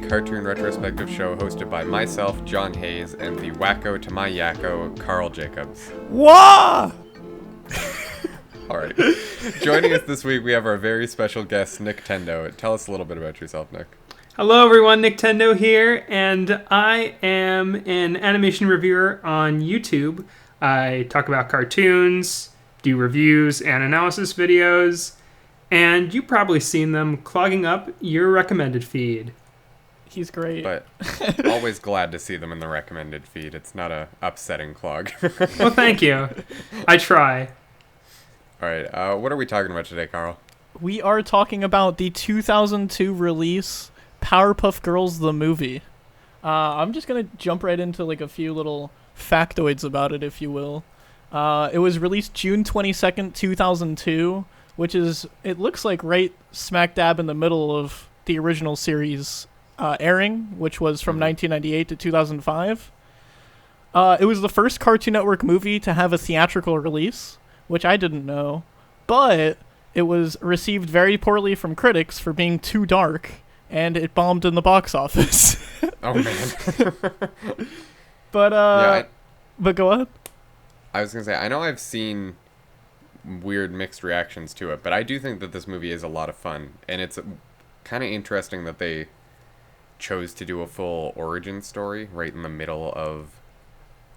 Cartoon retrospective show hosted by myself, John Hayes, and the wacko to my yakko, Carl Jacobs. Wah! Alright. Joining us this week, we have our very special guest, Nicktendo. Tell us a little bit about yourself, Nick. Hello everyone, Nicktendo here, and I am an animation reviewer on YouTube. I talk about cartoons, do reviews and analysis videos, and you've probably seen them clogging up your recommended feed. He's great. But always glad to see them in the recommended feed. It's not a upsetting clog. Well, thank you. I try. All right. What are we talking about today, Carl? We are talking about the 2002 release, Powerpuff Girls the Movie. I'm just going to jump right into like a few little factoids about it, if you will. It was released June 22nd, 2002, which is, it looks like right smack dab in the middle of the original series airing, which was from 1998 to 2005. It was the first Cartoon Network movie to have a theatrical release, which I didn't know, but it was received very poorly from critics for being too dark, and it bombed in the box office. Oh, man. But go ahead. I was going to say, I know I've seen weird mixed reactions to it, but I do think that this movie is a lot of fun, and it's kind of interesting that they chose to do a full origin story right in the middle of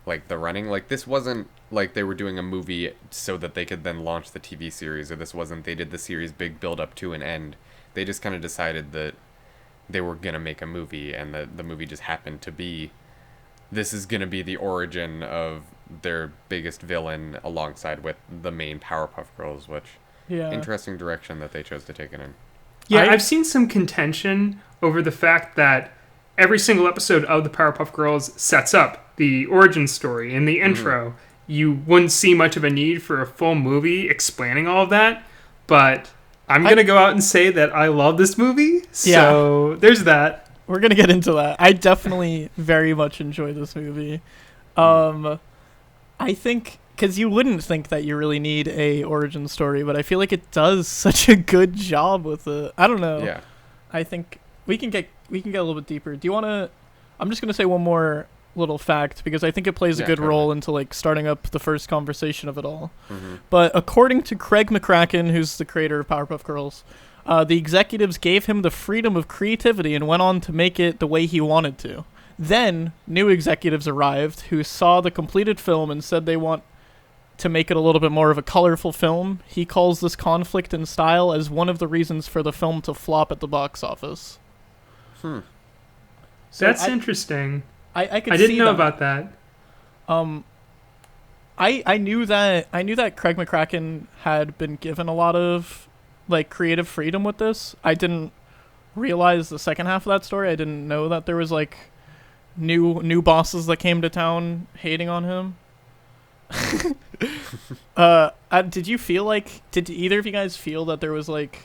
like the running. Like, this wasn't like they were doing a movie so that they could then launch the TV series, or this wasn't they did the series big build up to an end. They just kind of decided that they were gonna make a movie, and the movie just happened to be, this is gonna be the origin of their biggest villain alongside with the main Powerpuff Girls, which interesting direction that they chose to take it in. Yeah, I've seen some contention over the fact that every single episode of the Powerpuff Girls sets up the origin story in the intro. You wouldn't see much of a need for a full movie explaining all of that, but I'm going to go out and say that I love this movie, so there's that. We're going to get into that. I definitely very much enjoy this movie. I think, because you wouldn't think that you really need a origin story, but I feel like it does such a good job with it. I don't know. Yeah. I think we can get a little bit deeper. Do you want to? I'm just gonna say one more little fact because I think it plays a good role into like starting up the first conversation of it all. But according to Craig McCracken, who's the creator of Powerpuff Girls, the executives gave him the freedom of creativity and went on to make it the way he wanted to. Then new executives arrived who saw the completed film and said they want to make it a little bit more of a colorful film. He calls this conflict in style as one of the reasons for the film to flop at the box office. So that's interesting. I didn't know about that. I knew that Craig McCracken had been given a lot of like creative freedom with this. I didn't realize the second half of that story. I didn't know that there was like new bosses that came to town hating on him. Did either of you guys feel that there was like,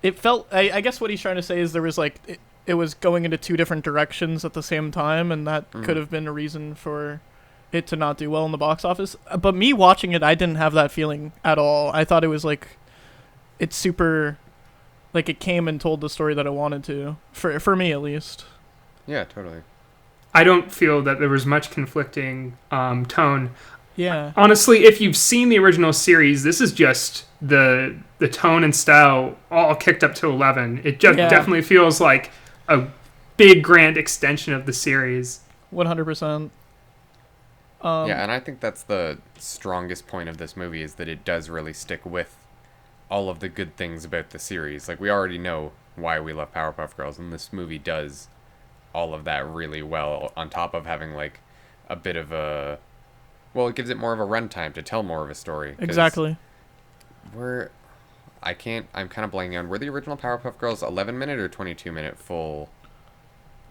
it felt, I guess what he's trying to say is there was like, it was going into two different directions at the same time, and that could have been a reason for it to not do well in the box office. But me watching it, I didn't have that feeling at all. I thought it was like, it's super, like it came and told the story that I wanted to, for me at least. Yeah, totally. I don't feel that there was much conflicting tone. Yeah. Honestly, if you've seen the original series, this is just the tone and style all kicked up to 11. It just definitely feels like a big grand extension of the series. 100%. Yeah, and I think that's the strongest point of this movie is that it does really stick with all of the good things about the series. Like, we already know why we love Powerpuff Girls, and this movie does all of that really well, on top of having like a bit of a, well, it gives it more of a runtime to tell more of a story. Exactly. I I'm kind of blanking on, were the original Powerpuff Girls 11-minute or 22-minute full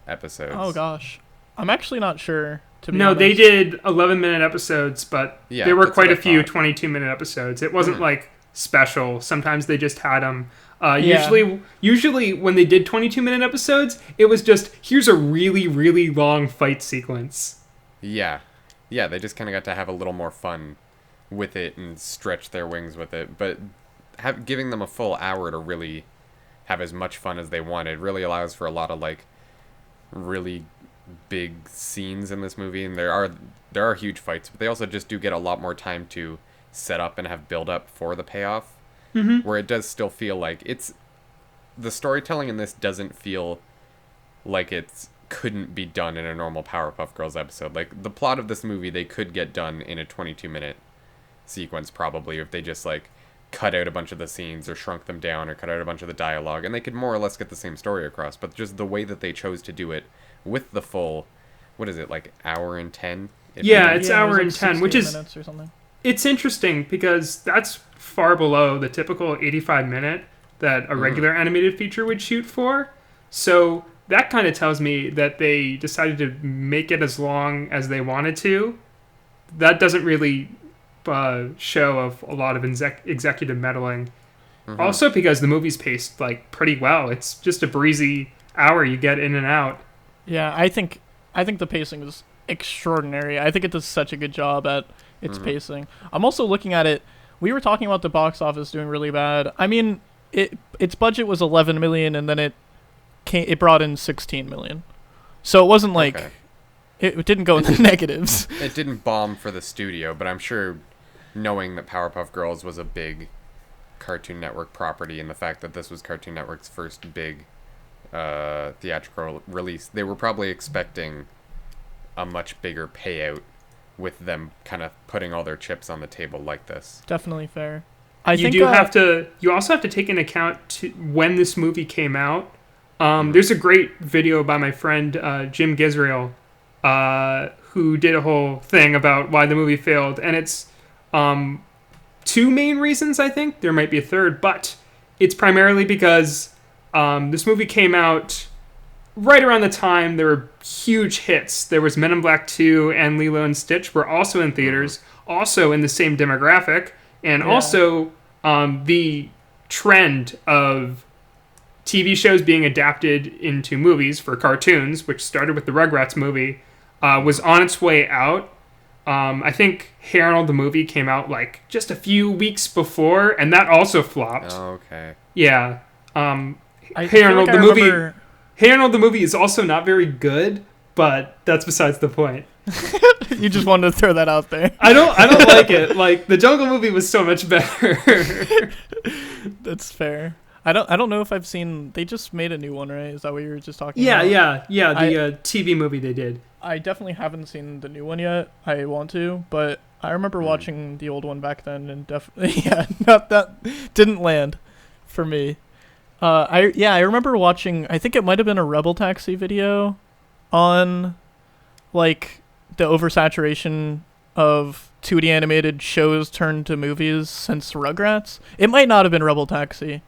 episodes? Oh gosh, I'm actually not sure. To be No, honest. they did 11-minute episodes, but Yeah, there were that's quite what a I few thought. 22-minute episodes. It wasn't like special. Sometimes they just had them. Yeah. Usually when they did 22-minute episodes, it was just, here's a really, really long fight sequence. Yeah. Yeah, they just kind of got to have a little more fun with it and stretch their wings with it. But giving them a full hour to really have as much fun as they wanted really allows for a lot of, like, really big scenes in this movie. And there are huge fights, but they also just do get a lot more time to set up and have build up for the payoff. Mm-hmm. Where it does still feel like the storytelling in this doesn't feel like it couldn't be done in a normal Powerpuff Girls episode. Like, the plot of this movie, they could get done in a 22-minute sequence, probably, if they just, like, cut out a bunch of the scenes or shrunk them down or cut out a bunch of the dialogue, and they could more or less get the same story across. But just the way that they chose to do it with the full, what is it, like, hour and 10? Yeah, it's it hour was like and 10, which 16 is... minutes or something. It's interesting because that's far below the typical 85-minute that a regular animated feature would shoot for. So that kind of tells me that they decided to make it as long as they wanted to. That doesn't really show of a lot of executive meddling. Mm-hmm. Also because the movie's paced like pretty well. It's just a breezy hour you get in and out. Yeah, I think the pacing is extraordinary. I think it does such a good job at its pacing. I'm also looking at it. We were talking about the box office doing really bad. I mean, its budget was 11 million, and then it brought in 16 million. So it wasn't like it didn't go in the negatives. It didn't bomb for the studio, but I'm sure, knowing that Powerpuff Girls was a big Cartoon Network property, and the fact that this was Cartoon Network's first big theatrical release, they were probably expecting a much bigger payout with them kind of putting all their chips on the table like this. Definitely fair. You also have to take into account when this movie came out. There's a great video by my friend Jim Gizrael, who did a whole thing about why the movie failed, and it's two main reasons. I think there might be a third, but it's primarily because this movie came out right around the time there were huge hits. There was Men in Black 2 and Lilo and Stitch were also in theaters, also in the same demographic, and also the trend of TV shows being adapted into movies for cartoons, which started with the Rugrats movie, was on its way out. I think Hey Arnold the movie came out like just a few weeks before, and that also flopped. Oh, okay. Yeah. I Hey Arnold like the movie. remember... Hey Arnold the movie is also not very good, but that's besides the point. You just wanted to throw that out there. I don't like it. Like, the Jungle movie was so much better. That's fair. I don't know if I've seen. They just made a new one, right? Is that what you were just talking Yeah. about? The TV movie they did. I definitely haven't seen the new one yet. I want to, but I remember watching the old one back then, and definitely, that didn't land for me. I remember watching. I think it might have been a Rebel Taxi video on, like, the oversaturation of 2D animated shows turned to movies since Rugrats. It might not have been Rebel Taxi.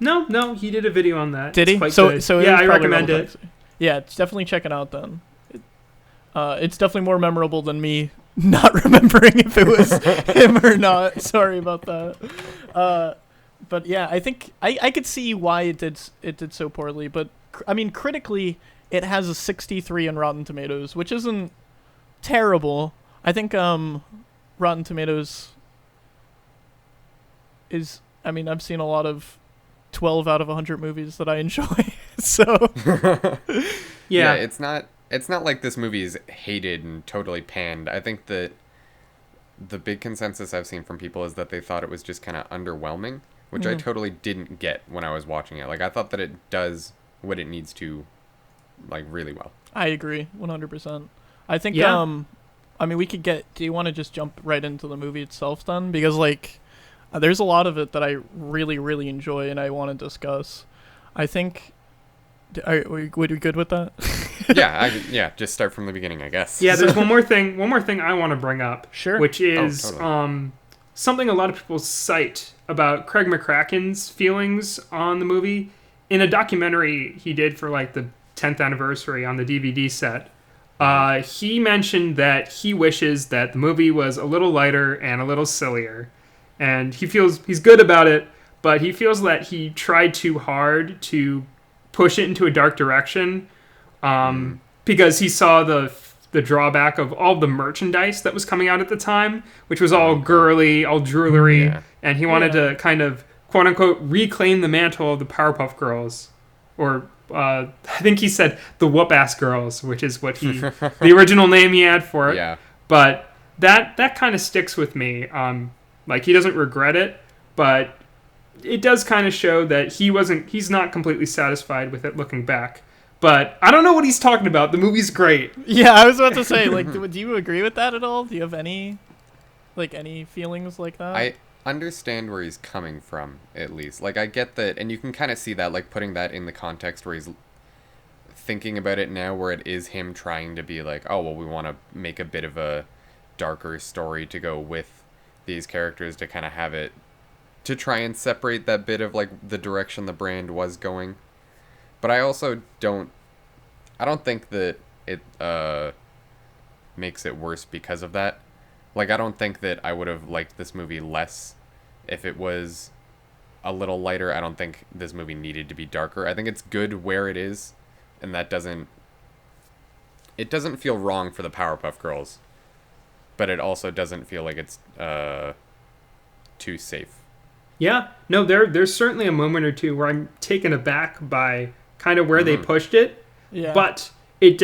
No, he did a video on that. Did he? It's quite So good. it Yeah, was I probably recommend Rebel it. Taxi. Yeah, it's definitely check it out then. It's definitely more memorable than me not remembering if it was him or not. Sorry about that. But yeah, I think I could see why it did so poorly. But I mean, critically, it has a 63 in Rotten Tomatoes, which isn't terrible. I think Rotten Tomatoes is. I mean, I've seen a lot of 12 out of 100 movies that I enjoy. So Yeah. It's not like this movie is hated and totally panned. I think that the big consensus I've seen from people is that they thought it was just kind of underwhelming, which I totally didn't get when I was watching it. Like, I thought that it does what it needs to, like, really well. I agree 100%. I think Yeah. I mean, we could get. Do you want to just jump right into the movie itself then? Because like, there's a lot of it that I really, really enjoy and I want to discuss. I think. Would we good with that? Just start from the beginning, I guess. Yeah, there's one more thing I want to bring up. Sure. Which is totally. something a lot of people cite about Craig McCracken's feelings on the movie in a documentary he did for like the 10th anniversary on the DVD set. He mentioned that he wishes that the movie was a little lighter and a little sillier, and he feels he's good about it, but he feels that he tried too hard to push it into a dark direction, because he saw the drawback of all the merchandise that was coming out at the time, which was all girly, all jewelry, and he wanted to kind of, quote unquote, reclaim the mantle of the Powerpuff Girls, or I think he said the Whoop-Ass Girls, which is what the original name he had for it. Yeah. But that kind of sticks with me. Like, he doesn't regret it, but it does kind of show that he's not completely satisfied with it looking back. But I don't know what he's talking about. The movie's great. Yeah, I was about to say, like, do you agree with that at all? Do you have any feelings like that? I understand where he's coming from, at least. Like, I get that, and you can kind of see that, like, putting that in the context where he's thinking about it now, where it is him trying to be like, oh, well, we want to make a bit of a darker story to go with these characters, to kind of have it, to try and separate that bit of, like, the direction the brand was going. But I also don't think that it makes it worse because of that. Like, I don't think that I would have liked this movie less if it was a little lighter. I don't think this movie needed to be darker. I think it's good where it is, and it doesn't feel wrong for the Powerpuff Girls, but it also doesn't feel like it's too safe. Yeah, no, there's certainly a moment or two where I'm taken aback by kind of where they pushed it, but it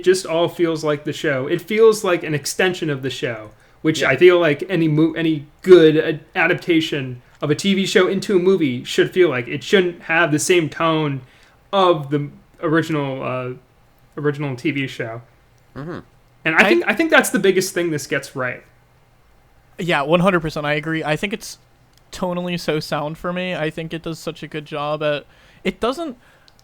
just all feels like the show. It feels like an extension of the show, which I feel like any good adaptation of a TV show into a movie should feel like. It shouldn't have the same tone of the original TV show. Mm-hmm. And I think that's the biggest thing this gets right. Yeah, 100%. I agree. I think it's tonally so sound for me. I think it does such a good job at. It doesn't.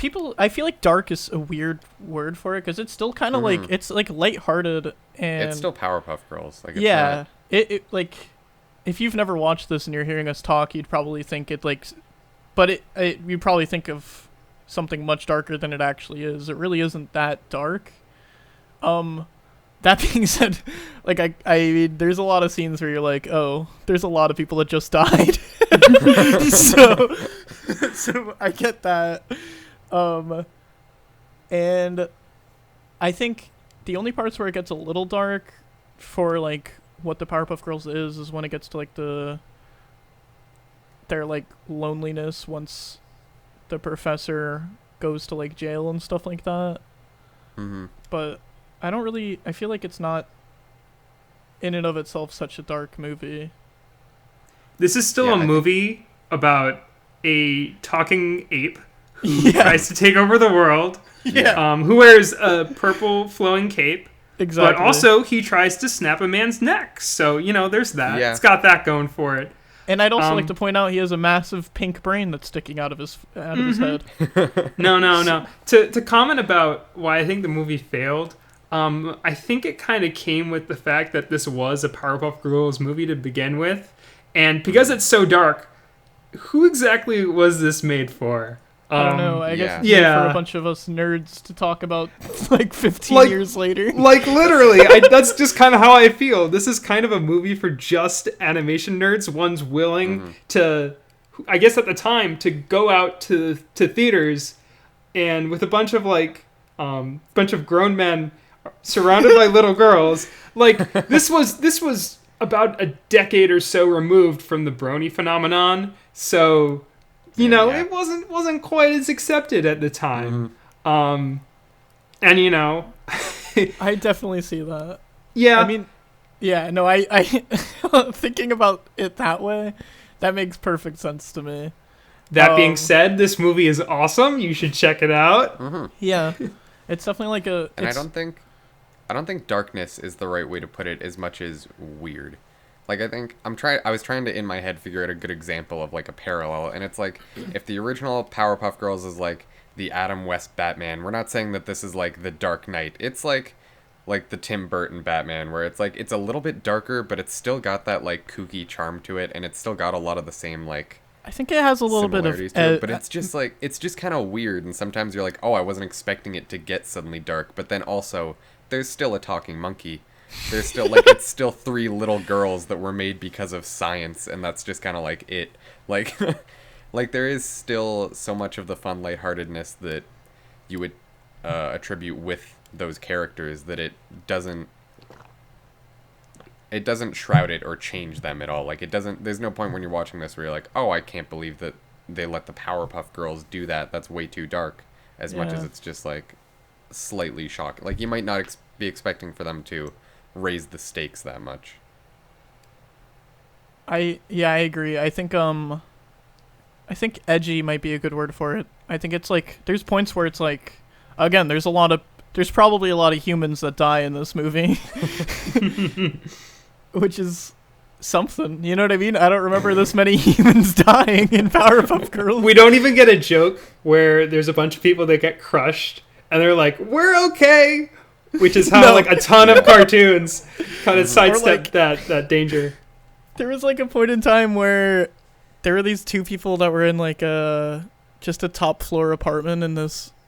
I feel like dark is a weird word for it, because it's still kind of like, it's like lighthearted, and it's still Powerpuff Girls. Like, it's yeah, it like, if you've never watched this and you're hearing us talk, you'd probably think it like, but you'd probably think of something much darker than it actually is. It really isn't that dark. That being said, like, I mean, there's a lot of scenes where you're like, oh, there's a lot of people that just died. so I get that. And I think the only parts where it gets a little dark for, like, what the Powerpuff Girls is when it gets to, like, their, like, loneliness once the professor goes to, like, jail and stuff like that. Mm-hmm. But I feel like it's not in and of itself such a dark movie. This is still a movie about a talking ape who tries to take over the world. Yeah. Who wears a purple flowing cape. Exactly. But also he tries to snap a man's neck. So, there's that. Yeah. It's got that going for it. And I'd also like to point out he has a massive pink brain that's sticking out of his head. No. To comment about why I think the movie failed, I think it kind of came with the fact that this was a Powerpuff Girls movie to begin with. And because it's so dark, who exactly was this made for? I don't know. I guess it's for a bunch of us nerds to talk about like 15 years later. Like, literally, that's just kind of how I feel. This is kind of a movie for just animation nerds. One's willing to, I guess at the time, to go out to theaters and with a bunch of grown men surrounded by little girls. Like, this was about a decade or so removed from the brony phenomenon. So, it wasn't quite as accepted at the time. And I definitely see that. Yeah. I mean, yeah, no, I thinking about it that way, that makes perfect sense to me. That being said, this movie is awesome. You should check it out. Mm-hmm. Yeah. It's definitely like a... And I don't think darkness is the right way to put it as much as weird. Like, I was trying to, in my head, figure out a good example of, like, a parallel. And it's like, if the original Powerpuff Girls is, like, the Adam West Batman, we're not saying that this is, like, the Dark Knight. It's, like like the Tim Burton Batman, where it's like it's a little bit darker, but it's still got that like kooky charm to it, and it's still got a lot of the same like I think it has a little bit of similarities to it, but it's just like it's just kind of weird, and sometimes you're like, oh, I wasn't expecting it to get suddenly dark, but then also there's still a talking monkey. There's still like it's still three little girls that were made because of science, and that's just kind of like it. Like like there is still so much of the fun lightheartedness that you would attribute with those characters that it doesn't shroud it or change them at all. Like it doesn't. There's no point when you're watching this where you're like, oh, I can't believe that they let the Powerpuff Girls do that. That's way too dark. As much as it's just like slightly shocking. Like you might not be expecting for them to raise the stakes that much. I agree. I think edgy might be a good word for it. I think it's like there's points where it's like, again, there's probably a lot of humans that die in this movie. Which is something, you know what I mean? I don't remember this many humans dying in Powerpuff Girls. We don't even get a joke where there's a bunch of people that get crushed and they're like, we're okay, which is how like a ton of cartoons kind of sidestep like, that danger. There was like a point in time where there were these two people that were in like just a top floor apartment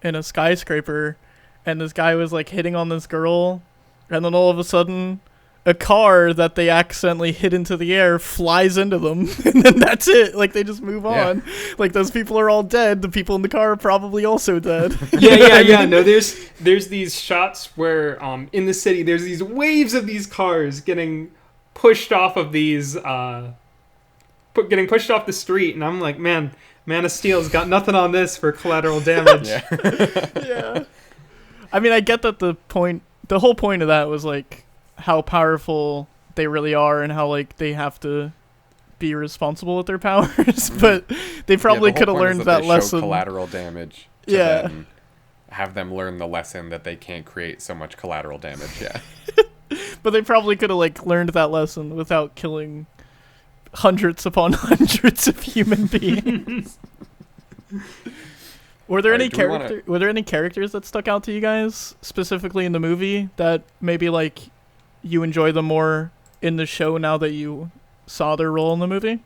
in a skyscraper, and this guy was like hitting on this girl, and then all of a sudden a car that they accidentally hit into the air flies into them, and then that's it. Like, they just move on. Like, those people are all dead. The people in the car are probably also dead. Yeah. No, there's these shots where in the city there's these waves of these cars getting pushed off of these getting pushed off the street, and I'm like, Man of Steel's got nothing on this for collateral damage. Yeah. I mean, I get that the whole point of that was like how powerful they really are and how like they have to be responsible with their powers, but they probably could have learned that lesson. Collateral damage. Then have them learn the lesson that they can't create so much collateral damage. Yeah. But they probably could have like learned that lesson without killing hundreds upon hundreds of human beings. Were there any characters that stuck out to you guys specifically in the movie that maybe like you enjoy them more in the show now that you saw their role in the movie?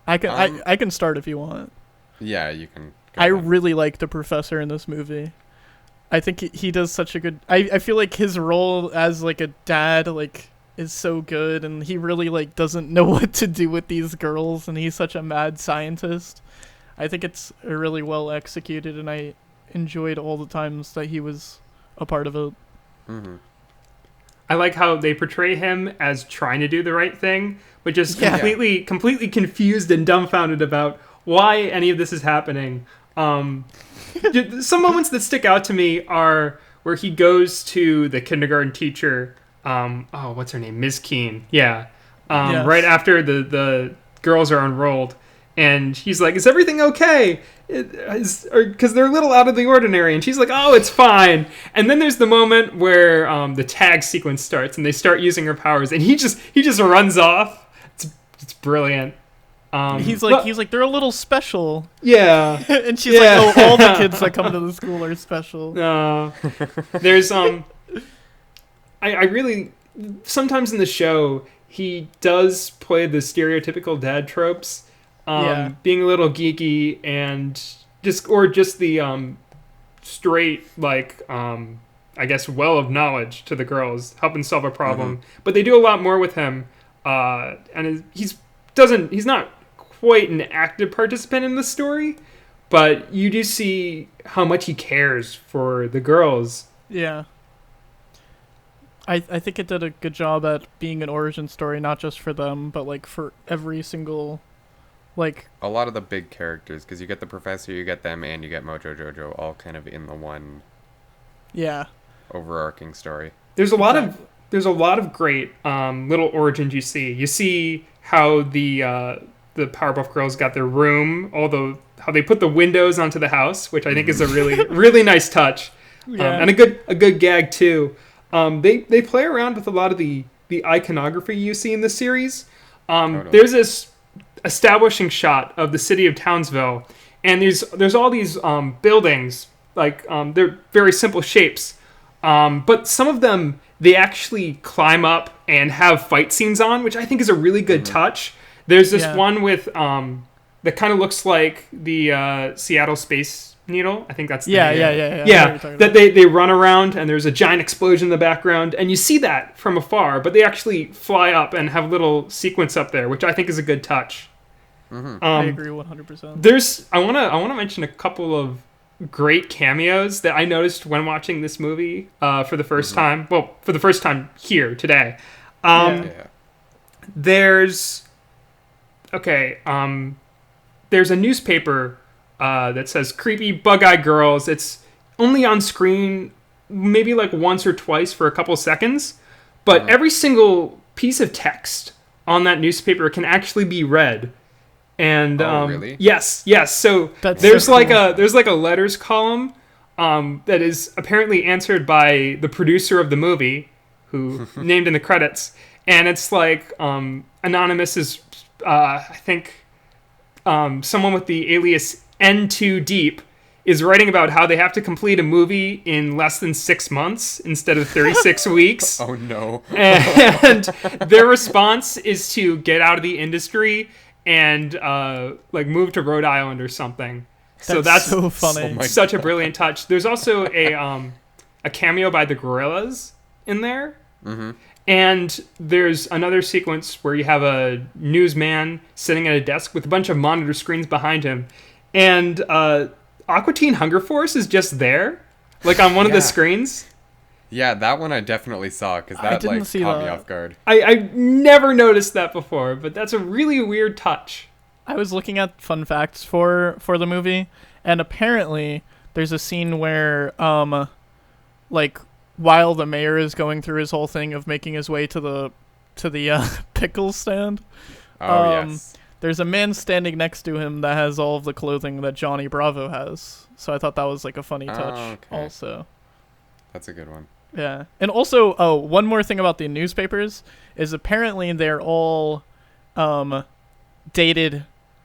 I can start if you want. Yeah, you can. I really like the professor in this movie. I think he does such a good. I feel like his role as like a dad like is so good, and he really like doesn't know what to do with these girls, and he's such a mad scientist. I think it's really well executed, and I enjoyed all the times that he was a part of it. Mm-hmm. I like how they portray him as trying to do the right thing, but just completely confused and dumbfounded about why any of this is happening. Some moments that stick out to me are where he goes to the kindergarten teacher. What's her name? Ms. Keene. Yeah. Yes. Right after the girls are enrolled. And he's like, is everything okay? Because they're a little out of the ordinary. And she's like, oh, it's fine. And then there's the moment where the tag sequence starts and they start using her powers. And he just runs off. It's brilliant. He's like, they're a little special. Yeah. And she's like, oh, all the kids that come to the school are special. There's, I really, sometimes in the show, he does play the stereotypical dad tropes. Being a little geeky and just the straight like I guess well of knowledge to the girls, helping solve a problem. Mm-hmm. But they do a lot more with him, and he's not quite an active participant in the story, but you do see how much he cares for the girls. Yeah. I think it did a good job at being an origin story, not just for them, but like for every single. Like a lot of the big characters, because you get the professor, you get them, and you get Mojo Jojo all kind of in the one overarching story. There's a lot of great little origins you see. You see how the Powerpuff Girls got their room, how they put the windows onto the house, which I think is a really really nice touch, and a good gag too. They play around with a lot of the iconography you see in the series. There's this establishing shot of the city of Townsville, and there's all these buildings, like they're very simple shapes, But some of them, they actually climb up and have fight scenes on, which I think is a really good touch. There's this one with that kind of looks like the Seattle Space Needle. I think that's the name. Yeah. That they run around and there's a giant explosion in the background, and you see that from afar, but they actually fly up and have a little sequence up there, which I think is a good touch. I agree 100%. I wanna mention a couple of great cameos that I noticed when watching this movie for the first time. Well, for the first time here today. There's a newspaper that says "Creepy Bug-Eyed Girls." It's only on screen maybe like once or twice for a couple seconds, but every single piece of text on that newspaper can actually be read. And really? Yes. So there's like a letters column that is apparently answered by the producer of the movie, who named in the credits, and it's like anonymous is I think someone with the alias N2 Deep is writing about how they have to complete a movie in less than 6 months instead of 36 weeks. Oh no! And their response is to get out of the industry and like move to Rhode Island or something. That's so funny. Such a brilliant touch. There's also a cameo by the Gorillaz in there. And there's another sequence where you have a newsman sitting at a desk with a bunch of monitor screens behind him, and Aqua Teen Hunger Force is just there, like on one of the screens. Yeah, that one I definitely saw, because that like caught me off guard. I never noticed that before, but that's a really weird touch. I was looking at fun facts for the movie, and apparently there's a scene where like while the mayor is going through his whole thing of making his way to the pickle stand, yes. There's a man standing next to him that has all of the clothing that Johnny Bravo has. So I thought that was like a funny touch also. That's a good one. Yeah. And also, one more thing about the newspapers is apparently they're all dated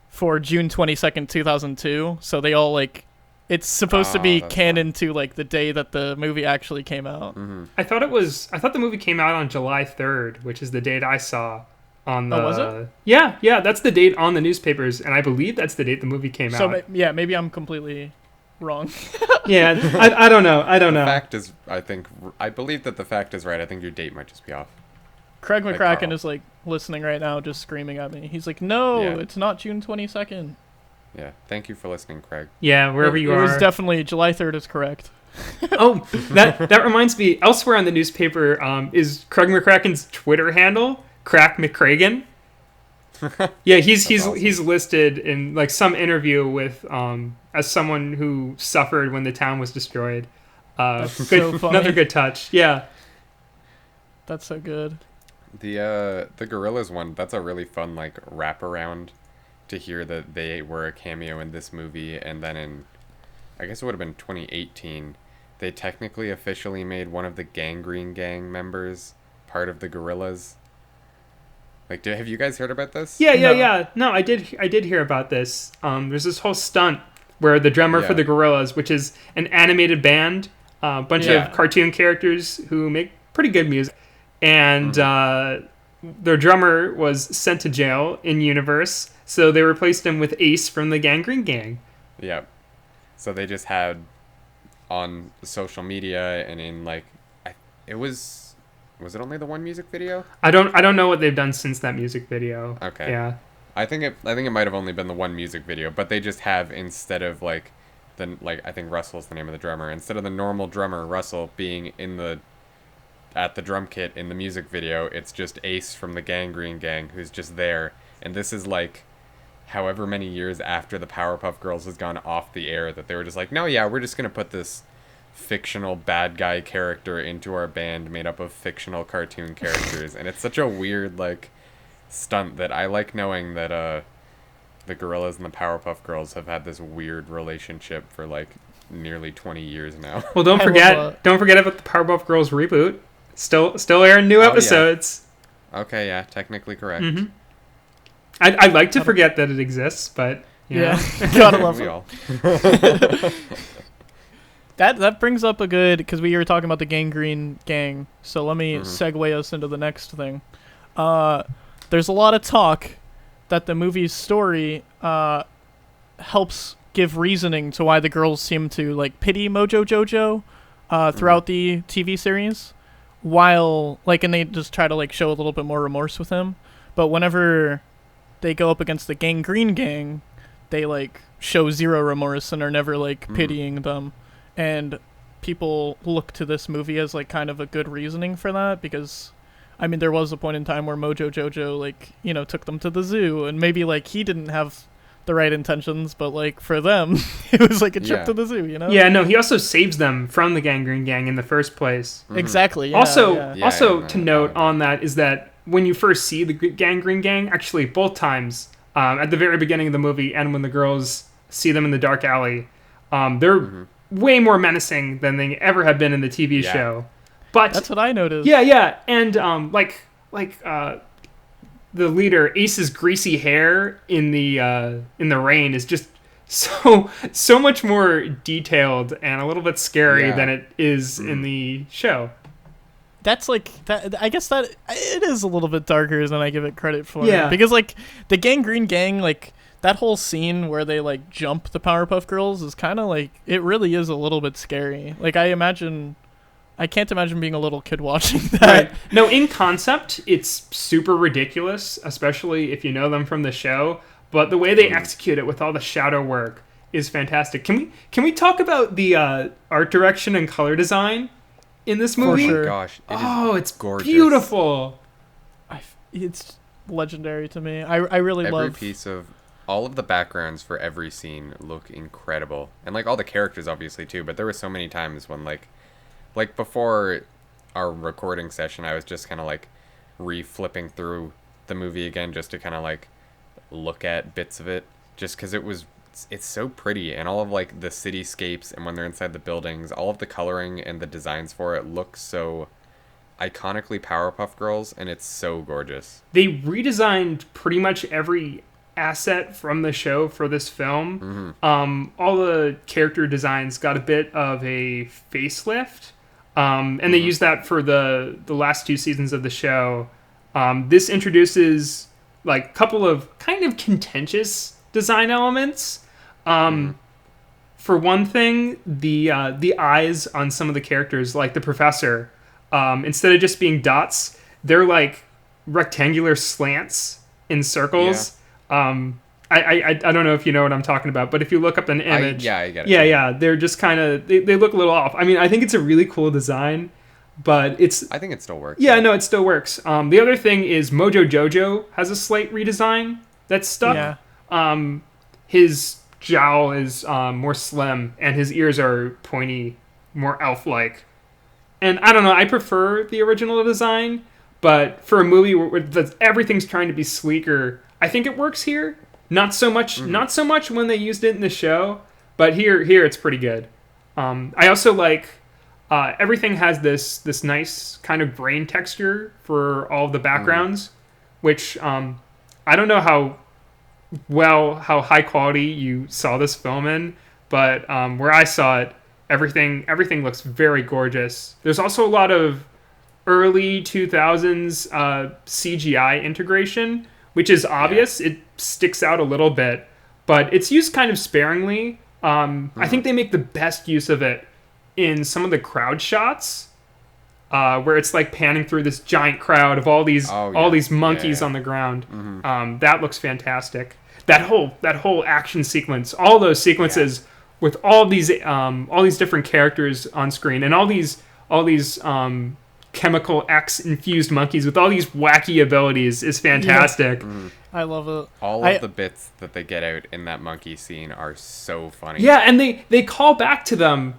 for June 22nd, 2002. So they all like, it's supposed to be canon to like the day that the movie actually came out. I thought the movie came out on July 3rd, which is the date I saw on the... Oh, was it? Yeah, that's the date on the newspapers, and I believe that's the date the movie came out. So maybe I'm completely wrong. Yeah, I don't know. The fact is, I believe that the fact is right. I think your date might just be off. Craig McCracken is like listening right now, just screaming at me. He's like, "No, it's not June 22nd." Yeah, thank you for listening, Craig. Yeah, wherever you are. It was definitely July 3rd is correct. Oh, that reminds me. Elsewhere on the newspaper is Craig McCracken's Twitter handle, Crack McCragen. Yeah, he's listed in like some interview with as someone who suffered when the town was destroyed. So funny. Another good touch. Yeah, that's so good. The Gorillaz one, that's a really fun like wraparound to hear that they were a cameo in this movie, and then in, I guess it would have been 2018, they technically officially made one of the Gangrene Gang members part of the Gorillaz. Like, have you guys heard about this? Yeah. No, I did hear about this. There's this whole stunt where the drummer for the Gorillaz, which is an animated band, a bunch of cartoon characters who make pretty good music, and their drummer was sent to jail in universe, so they replaced him with Ace from the Gangrene Gang. Yeah. So they just had on social media and in like, was it only the one music video? I don't know what they've done since that music video. Okay. Yeah. I think it might have only been the one music video, but they just have, instead of like I think Russell's the name of the drummer, instead of the normal drummer Russell being at the drum kit in the music video, it's just Ace from the Gangrene Gang who's just there. And this is like however many years after the Powerpuff Girls has gone off the air, that they were just like, no, yeah, we're just gonna put this fictional bad guy character into our band made up of fictional cartoon characters. And it's such a weird like stunt that I like knowing that the Gorillaz and the Powerpuff Girls have had this weird relationship for like nearly 20 years now. Well, don't forget about the Powerpuff Girls reboot. Still airing new episodes. Yeah. Okay, yeah, technically correct. Mm-hmm. I'd like to forget that it exists, but yeah, gotta love we it. all. That brings up a good, because we were talking about the Gangrene Gang. So let me segue us into the next thing. There's a lot of talk that the movie's story helps give reasoning to why the girls seem to like pity Mojo Jojo throughout the TV series, while like, and they just try to like show a little bit more remorse with him. But whenever they go up against the Gangrene Gang, they like show zero remorse and are never like pitying them. And people look to this movie as like kind of a good reasoning for that, because I mean, there was a point in time where Mojo Jojo, like, you know, took them to the zoo, and maybe, like, he didn't have the right intentions, but, like, for them, it was, like, a trip to the zoo, you know? Yeah, no, he also saves them from the Gangrene Gang in the first place. Exactly, yeah. Also, to note on that is that when you first see the Gangrene Gang, actually, both times, at the very beginning of the movie and when the girls see them in the dark alley, they're way more menacing than they ever have been in the TV show. But that's what I noticed. Yeah, and the leader Ace's greasy hair in the rain is just so much more detailed and a little bit scary than it is in the show. That's like that. I guess that it is a little bit darker than I give it credit for. Yeah, because like the Gangrene Gang, like that whole scene where they like jump the Powerpuff Girls is kind of like, it really is a little bit scary. Like I can't imagine being a little kid watching that. Right. No, in concept, it's super ridiculous, especially if you know them from the show. But the way they execute it with all the shadow work is fantastic. Can we talk about the art direction and color design in this movie? For sure. Gosh, it's gorgeous. Beautiful. It's legendary to me. I really love every piece of all of the backgrounds for every scene look incredible, and like all the characters obviously too. But there were so many times when like before our recording session, I was just kind of like re-flipping through the movie again just to kind of like look at bits of it, just because it's so pretty, and all of like the cityscapes and when they're inside the buildings, all of the coloring and the designs for it look so iconically Powerpuff Girls, and it's so gorgeous. They redesigned pretty much every asset from the show for this film. All the character designs got a bit of a facelift. And they use that for the last 2 seasons of the show. This introduces like a couple of kind of contentious design elements. For one thing, the eyes on some of the characters, like the professor, instead of just being dots, they're like rectangular slants in circles. I don't know if you know what I'm talking about, but if you look up an image... I get it. Yeah, they're just kind of... They look a little off. I mean, I think it's a really cool design, but it's... I think it still works. Yeah, no, it still works. The other thing is Mojo Jojo has a slight redesign that's stuck. Yeah. His jowl is more slim, and his ears are pointy, more elf-like. And I don't know, I prefer the original design, but for a movie where everything's trying to be sleeker, I think it works here. Not so much when they used it in the show, but here it's pretty good. I also like everything has this nice kind of grain texture for all of the backgrounds, which I don't know how high quality you saw this film in, but where I saw it, everything looks very gorgeous. There's also a lot of early 2000s CGI integration, which is obvious. It sticks out a little bit, but it's used kind of sparingly. I think they make the best use of it in some of the crowd shots, where it's like panning through this giant crowd of all these monkeys on the ground. That looks fantastic. That whole action sequence, all those sequences with all these different characters on screen, and all these chemical X infused monkeys with all these wacky abilities is fantastic. I love it. All of the bits that they get out in that monkey scene are so funny. Yeah, and they call back to them.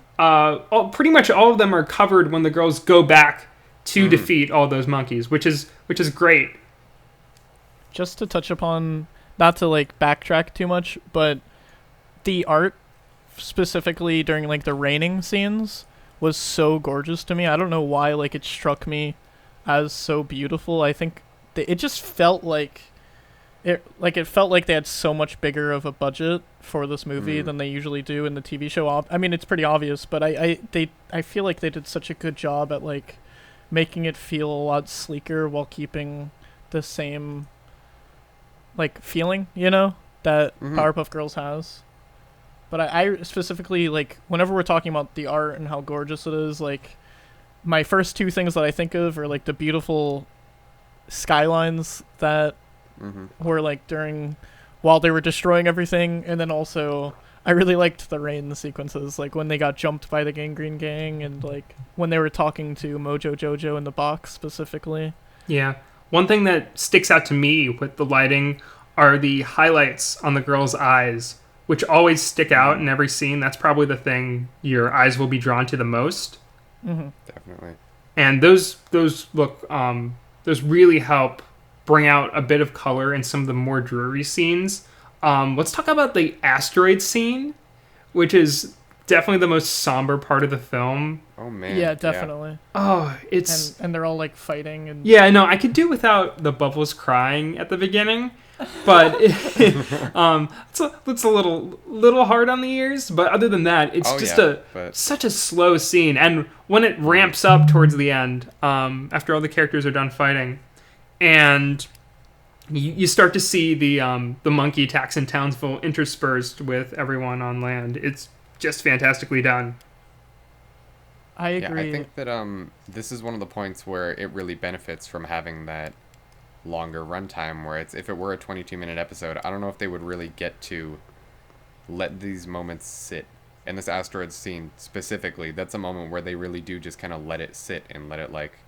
Pretty much all of them are covered when the girls go back to defeat all those monkeys, which is great. Just to touch upon, not to like backtrack too much, but the art specifically during like the raining scenes was so gorgeous to me. I don't know why, like, it struck me as so beautiful. I think it just felt like it felt like they had so much bigger of a budget for this movie than they usually do in the TV show. I mean, it's pretty obvious, but I feel like they did such a good job at like making it feel a lot sleeker while keeping the same like feeling, that Powerpuff Girls has. But I specifically, like, whenever we're talking about the art and how gorgeous it is, like, my first two things that I think of are like the beautiful skylines that were like while they were destroying everything, and then also I really liked the rain sequences, like when they got jumped by the Gangrene Gang, and like when they were talking to Mojo Jojo in the box specifically. Yeah. One thing that sticks out to me with the lighting are the highlights on the girls' eyes, which always stick out in every scene. That's probably the thing your eyes will be drawn to the most. Definitely. And those really help bring out a bit of color in some of the more dreary scenes. Let's talk about the asteroid scene, which is definitely the most somber part of the film. Oh man. Yeah, definitely. Oh, it's and they're all like fighting and yeah. No, I could do without the Bubbles crying at the beginning, but it's a little hard on the ears. But other than that, it's such a slow scene. And when it ramps up towards the end, after all the characters are done fighting, and you start to see the monkey attacks in Townsville interspersed with everyone on land. It's just fantastically done. I agree. Yeah, I think that this is one of the points where it really benefits from having that longer runtime, where if it were a 22-minute episode, I don't know if they would really get to let these moments sit. And this asteroid scene specifically, that's a moment where they really do just kind of let it sit and let it, like,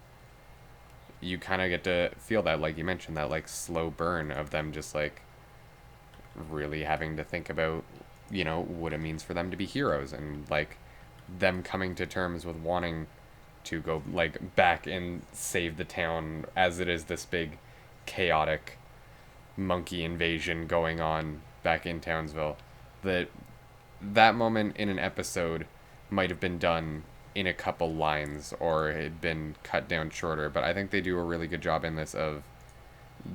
you kind of get to feel that, like you mentioned, that like slow burn of them just like really having to think about, what it means for them to be heroes, and like them coming to terms with wanting to go like back and save the town as it is this big chaotic monkey invasion going on back in Townsville. That moment in an episode might have been done in a couple lines or had been cut down shorter, but I think they do a really good job in this of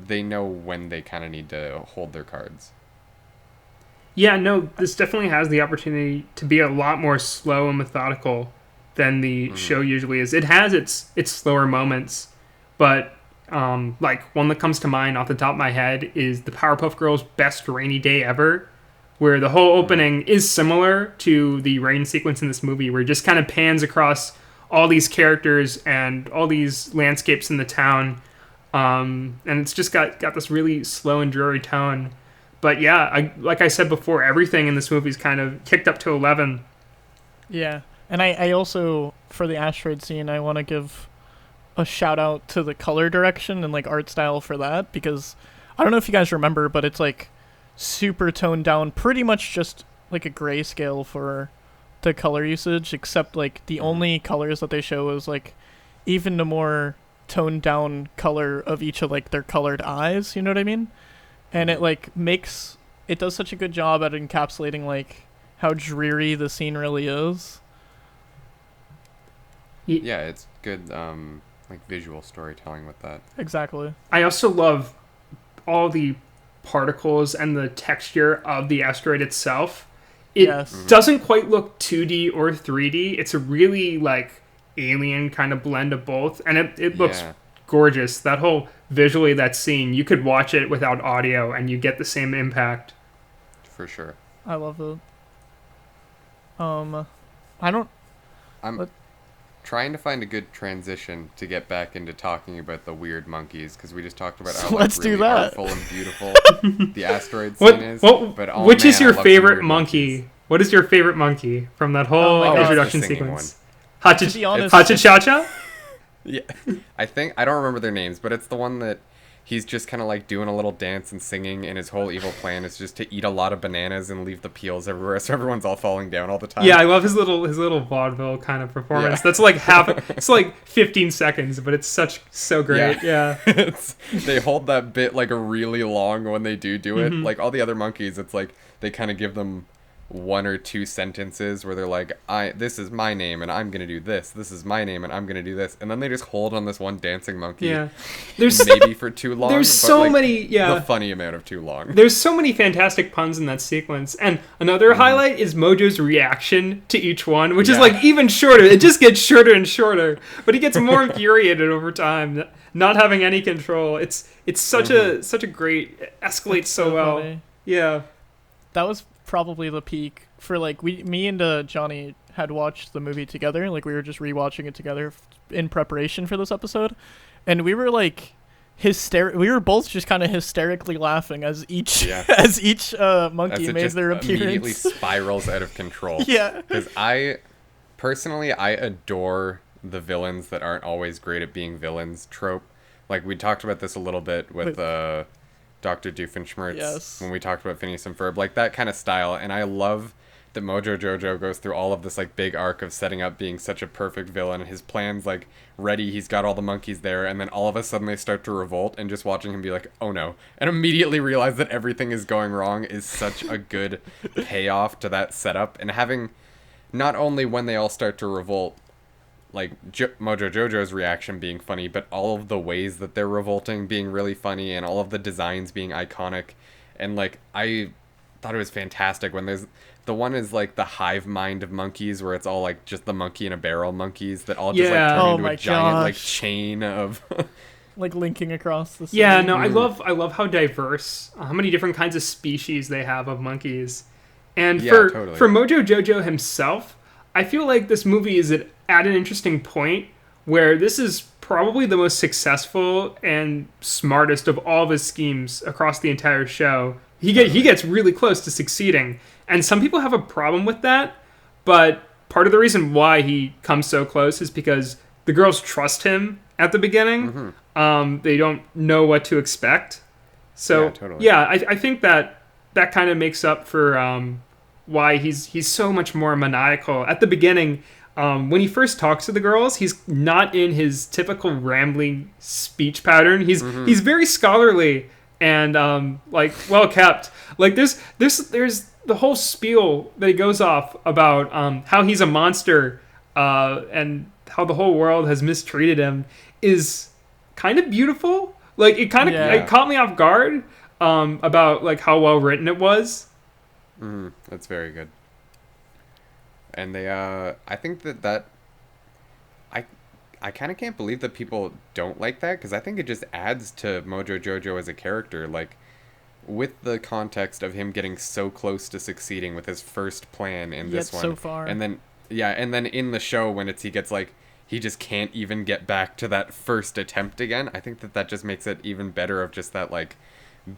they know when they kind of need to hold their cards. Yeah, no, this definitely has the opportunity to be a lot more slow and methodical than the show usually is. It has its slower moments, but like one that comes to mind off the top of my head is the Powerpuff Girls' Best Rainy Day Ever, where the whole opening is similar to the rain sequence in this movie, where it just kind of pans across all these characters and all these landscapes in the town, and it's just got this really slow and dreary tone. But yeah, like I said before, everything in this movie is kind of kicked up to 11. Yeah, and I also, for the asteroid scene, I want to give a shout out to the color direction and like art style for that, because I don't know if you guys remember, but it's like super toned down, pretty much just like a grayscale for the color usage, except like the only colors that they show is like even the more toned down color of each of like their colored eyes, you know what I mean? And it like it does such a good job at encapsulating like how dreary the scene really is. Yeah, it's good like visual storytelling with that. Exactly. I also love all the particles and the texture of the asteroid itself. It doesn't quite look 2D or 3D. It's a really like alien kind of blend of both, and it looks gorgeous. That whole visually, that scene, you could watch it without audio and you get the same impact. For sure. I love it. I'm trying to find a good transition to get back into talking about the weird monkeys, because we just talked about how let's really do that. Artful and beautiful the asteroid scene is. Which is your favorite monkey? What is your favorite monkey from that whole introduction sequence? Hacha-cha-cha? Yeah, I don't remember their names, but it's the one that he's just kind of like doing a little dance and singing, and his whole evil plan is just to eat a lot of bananas and leave the peels everywhere, so everyone's all falling down all the time. Yeah, I love his little vaudeville kind of performance. Yeah. That's like it's like 15 seconds, but it's so great. Yeah. They hold that bit like really long when they do it. Like all the other monkeys, it's like they kind of give them one or two sentences where they're like, this is my name and I'm gonna do this. This is my name and I'm gonna do this. And then they just hold on this one dancing monkey. Yeah. There's maybe for too long. There's but so like, many, yeah. The funny amount of too long. There's so many fantastic puns in that sequence. And another highlight is Mojo's reaction to each one, which is like even shorter. It just gets shorter and shorter. But he gets more infuriated over time, not having any control. It's such a great, it escalates so well. Funny. Yeah. That was probably the peak for like me and Johnny had watched the movie together. Like we were just rewatching it together in preparation for this episode, and we were like we were both just kind of hysterically laughing as each monkey made their appearance. Immediately spirals out of control. Yeah, because I adore the villains that aren't always great at being villains trope. Like we talked about this a little bit with Dr. Doofenshmirtz when we talked about Phineas and Ferb, like that kind of style. And I love that Mojo Jojo goes through all of this like big arc of setting up being such a perfect villain, and his plan's like ready, he's got all the monkeys there, and then all of a sudden they start to revolt, and just watching him be like, oh no, and immediately realize that everything is going wrong is such a good payoff to that setup. And having not only when they all start to revolt, like Mojo Jojo's reaction being funny, but all of the ways that they're revolting being really funny, and all of the designs being iconic. And like I thought it was fantastic when there's the one is like the hive mind of monkeys, where it's all like just the monkey in a barrel monkeys that all just like turn into a giant like chain of like linking across the city. Yeah, no, I love how diverse, how many different kinds of species they have of monkeys. And for Mojo Jojo himself, I feel like this movie is at an interesting point where this is probably the most successful and smartest of all of his schemes across the entire show. He gets really close to succeeding, and some people have a problem with that, but part of the reason why he comes so close is because the girls trust him at the beginning. They don't know what to expect. So I think that kind of makes up for why he's so much more maniacal. At the beginning, when he first talks to the girls, he's not in his typical rambling speech pattern. He's very scholarly and like well kept. Like there's the whole spiel that he goes off about how he's a monster and how the whole world has mistreated him is kind of beautiful. Like it kind of it caught me off guard about like how well written it was. That's very good. And they I think that I kind of can't believe that people don't like that, because I think it just adds to Mojo Jojo as a character, like with the context of him getting so close to succeeding with his first plan in this one so far. And then in the show when he gets like he just can't even get back to that first attempt again, I think that just makes it even better of just that like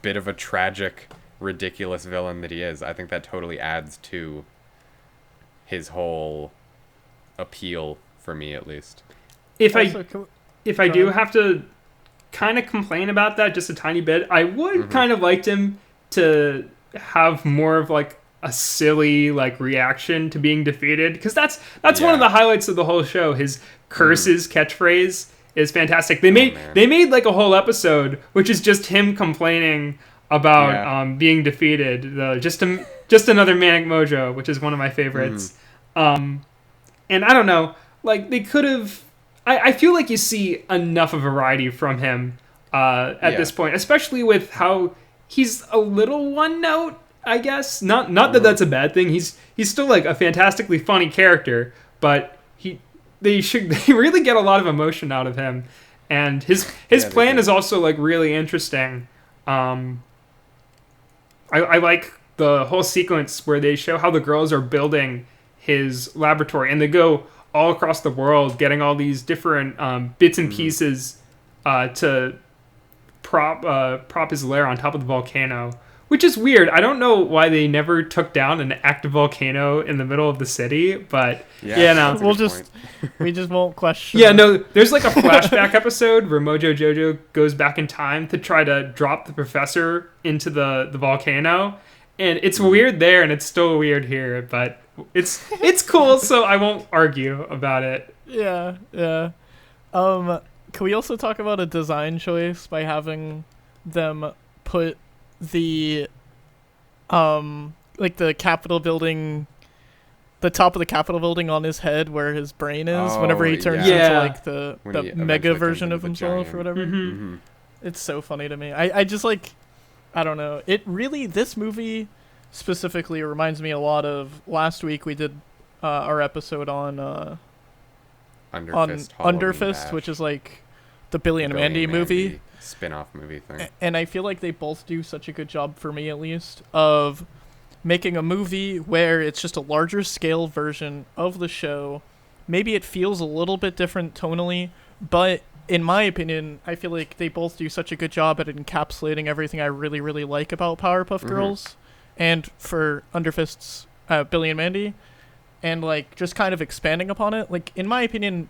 bit of a tragic, ridiculous villain that he is. I think that totally adds to his whole appeal, for me at least. If I do have to kind of complain about that just a tiny bit, I would kind of liked him to have more of like a silly like reaction to being defeated, because that's one of the highlights of the whole show. His curses catchphrase is fantastic. They made like a whole episode which is just him complaining about being defeated. Just another Manic Mojo, which is one of my favorites. And I don't know, like they could have. I feel like you see enough of variety from him at this point, especially with how he's a little one note, I guess. Not that that's a bad thing. He's still like a fantastically funny character, but they really get a lot of emotion out of him, and his plan is also like really interesting. I like the whole sequence where they show how the girls are building his laboratory, and they go all across the world getting all these different bits and pieces to prop his lair on top of the volcano, which is weird. I don't know why they never took down an active volcano in the middle of the city, but we just won't question. Yeah, no, there's like a flashback episode where Mojo Jojo goes back in time to try to drop the professor into the volcano, and it's weird there, and it's still weird here, but it's cool, so I won't argue about it. Yeah. Can we also talk about a design choice by having them put the like the Capitol building, the top of the Capitol building on his head where his brain is. Oh, whenever he turns yeah. into like the When he mega eventually version turns of into the himself giant. or whatever. Mm-hmm. It's so funny to me. I just like, I don't know. It really, this movie specifically reminds me a lot of last week we did our episode on Underfist, Underfist, which is like the Billy and Mandy movie. Spin-off movie thing. And I feel like they both do such a good job, for me at least, of making a movie where it's just a larger scale version of the show. Maybe it feels a little bit different tonally, but in my opinion, I feel like they both do such a good job at encapsulating everything I really, really like about Powerpuff Girls, and for Underfist's Billy and Mandy, and like just kind of expanding upon it. Like, in my opinion,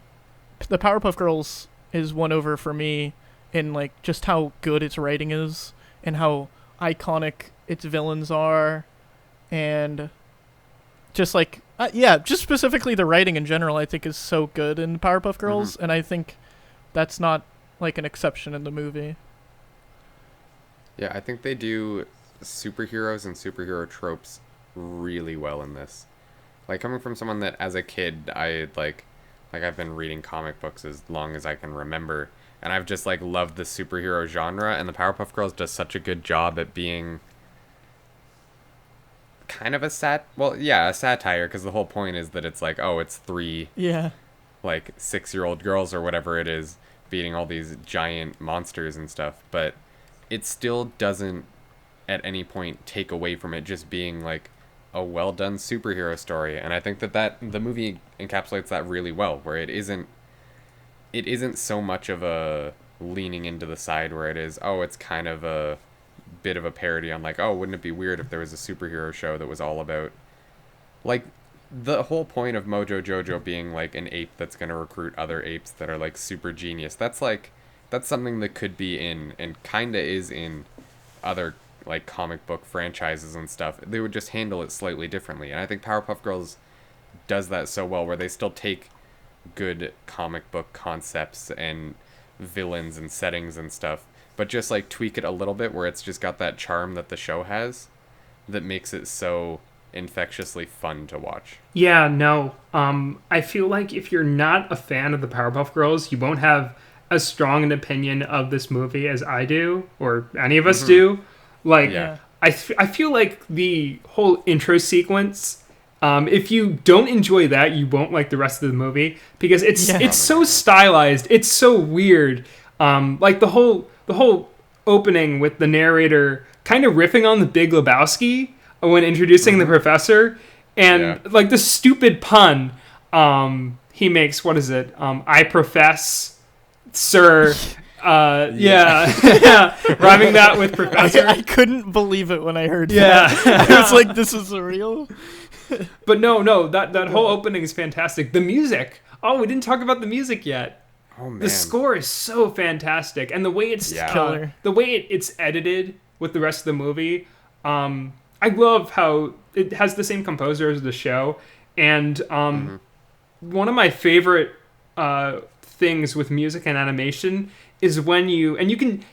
the Powerpuff Girls is won over for me in like just how good its writing is and how iconic its villains are, and just like just specifically the writing in general I think is so good in Powerpuff Girls, and I think that's not like an exception in the movie. Yeah, I think they do superheroes and superhero tropes really well in this. Like, coming from someone that as a kid I like I've been reading comic books as long as I can remember, and I've just like loved the superhero genre, and the Powerpuff Girls does such a good job at being kind of a satire, because the whole point is that it's like, oh, it's three like 6-year-old girls or whatever it is beating all these giant monsters and stuff, but it still doesn't at any point take away from it just being like a well done superhero story. And I think that the movie encapsulates that really well, where it isn't so much of a leaning into the side where it is, oh, it's kind of a bit of a parody on like, oh, wouldn't it be weird if there was a superhero show that was all about, like, the whole point of Mojo Jojo being like an ape that's going to recruit other apes that are like super genius. That's something that could be in, and kind of is in, other like comic book franchises and stuff. They would just handle it slightly differently. And I think Powerpuff Girls does that so well, where they still take good comic book concepts and villains and settings and stuff, but just like tweak it a little bit, where it's just got that charm that the show has that makes it so infectiously fun to watch. Yeah, no. I feel like if you're not a fan of the Powerpuff Girls, you won't have as strong an opinion of this movie as I do, or any of us do. Like, I feel like the whole intro sequence, if you don't enjoy that, you won't like the rest of the movie, because it's so stylized. It's so weird. Like the whole opening with the narrator kind of riffing on the Big Lebowski when introducing the professor, and like the stupid pun he makes. What is it? I profess, sir. Rhyming that with professor. I couldn't believe it when I heard that. I was like, this is real. But no, that whole opening is fantastic. The music. Oh, we didn't talk about the music yet. Oh man, the score is so fantastic, and the way it's killer. The way it's edited with the rest of the movie. I love how it has the same composer as the show, and one of my favorite things with music and animation is when you can.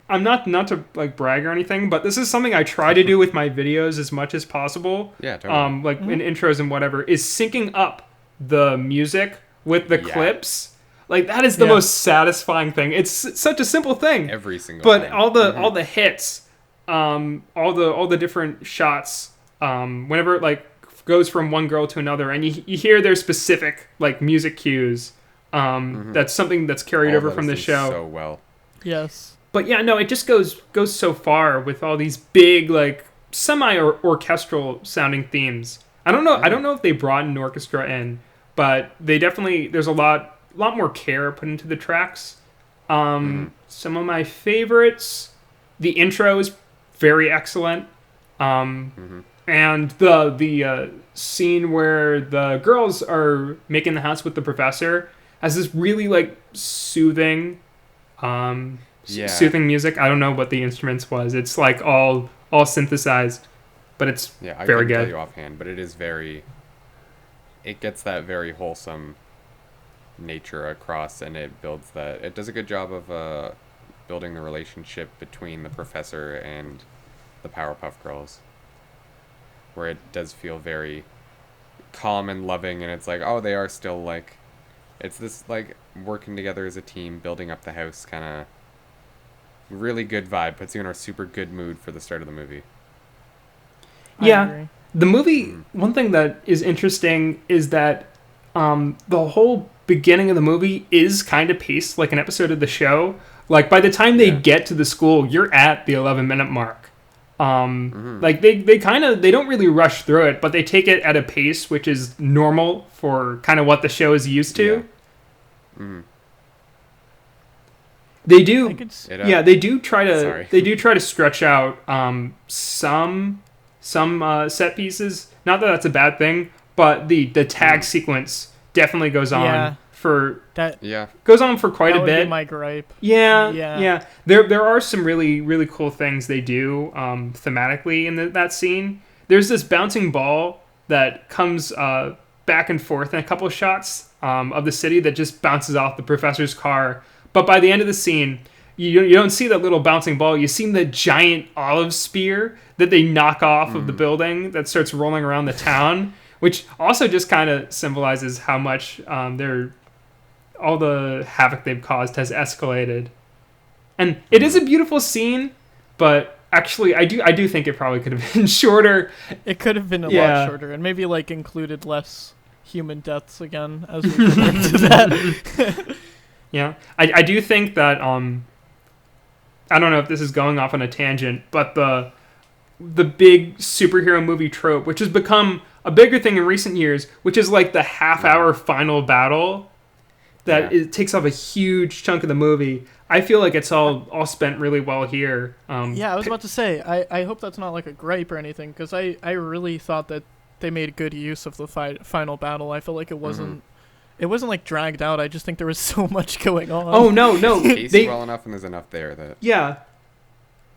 I'm not to like brag or anything, but this is something I try to do with my videos as much as possible. Yeah, totally. Like in intros and whatever, is syncing up the music with the clips. Like, that is the most satisfying thing. It's such a simple thing. Every single but thing. all the hits, all the different shots, whenever it like goes from one girl to another, and you hear their specific like music cues. That's something that's carried over from the show so well. Yes. But yeah, no, it just goes so far with all these big like semi-orchestral sounding themes. I don't know if they brought an orchestra in, but they definitely, there's a lot more care put into the tracks. Some of my favorites, the intro is very excellent. And the scene where the girls are making the house with the professor has this really like soothing soothing music. I don't know what the instruments was. It's like all synthesized, but it's very good. I couldn't tell you offhand, but it gets that very wholesome nature across, and it does a good job of building the relationship between the professor and the Powerpuff Girls. where it does feel very calm and loving, and it's like, oh, they are still like, it's this like working together as a team, building up the house kind of really good vibe. Puts you in a super good mood for the start of the movie. Yeah, the movie. One thing that is interesting is that the whole beginning of the movie is kind of paced like an episode of the show. Like by the time they get to the school, you're at the 11-minute mark. Like they kind of, they don't really rush through it, but they take it at a pace which is normal for kind of what the show is used to. They do, they do try to stretch out some set pieces. Not that that's a bad thing, but the tag sequence definitely goes on for goes on for quite a bit. That would be my gripe. Yeah. There are some really cool things they do thematically in that scene. There's this bouncing ball that comes back and forth in a couple of shots of the city that just bounces off the professor's car. But by the end of the scene, you don't see that little bouncing ball. You see the giant olive spear that they knock off of the building that starts rolling around the town, which also just kind of symbolizes how much all the havoc they've caused has escalated. And it is a beautiful scene, but actually, I do think it probably could have been shorter. It could have been a lot shorter, and maybe like included less human deaths again, as we refer to that. Yeah, I do think that I don't know if this is going off on a tangent, but the big superhero movie trope, which has become a bigger thing in recent years, which is like the half-hour final battle that it takes up a huge chunk of the movie. I feel like it's all spent really well here. I was about to say, I hope that's not like a gripe or anything, because I really thought that they made good use of the final battle. I feel like it wasn't it wasn't like dragged out. I just think there was so much going on. Oh no, paced well enough, and there's enough there that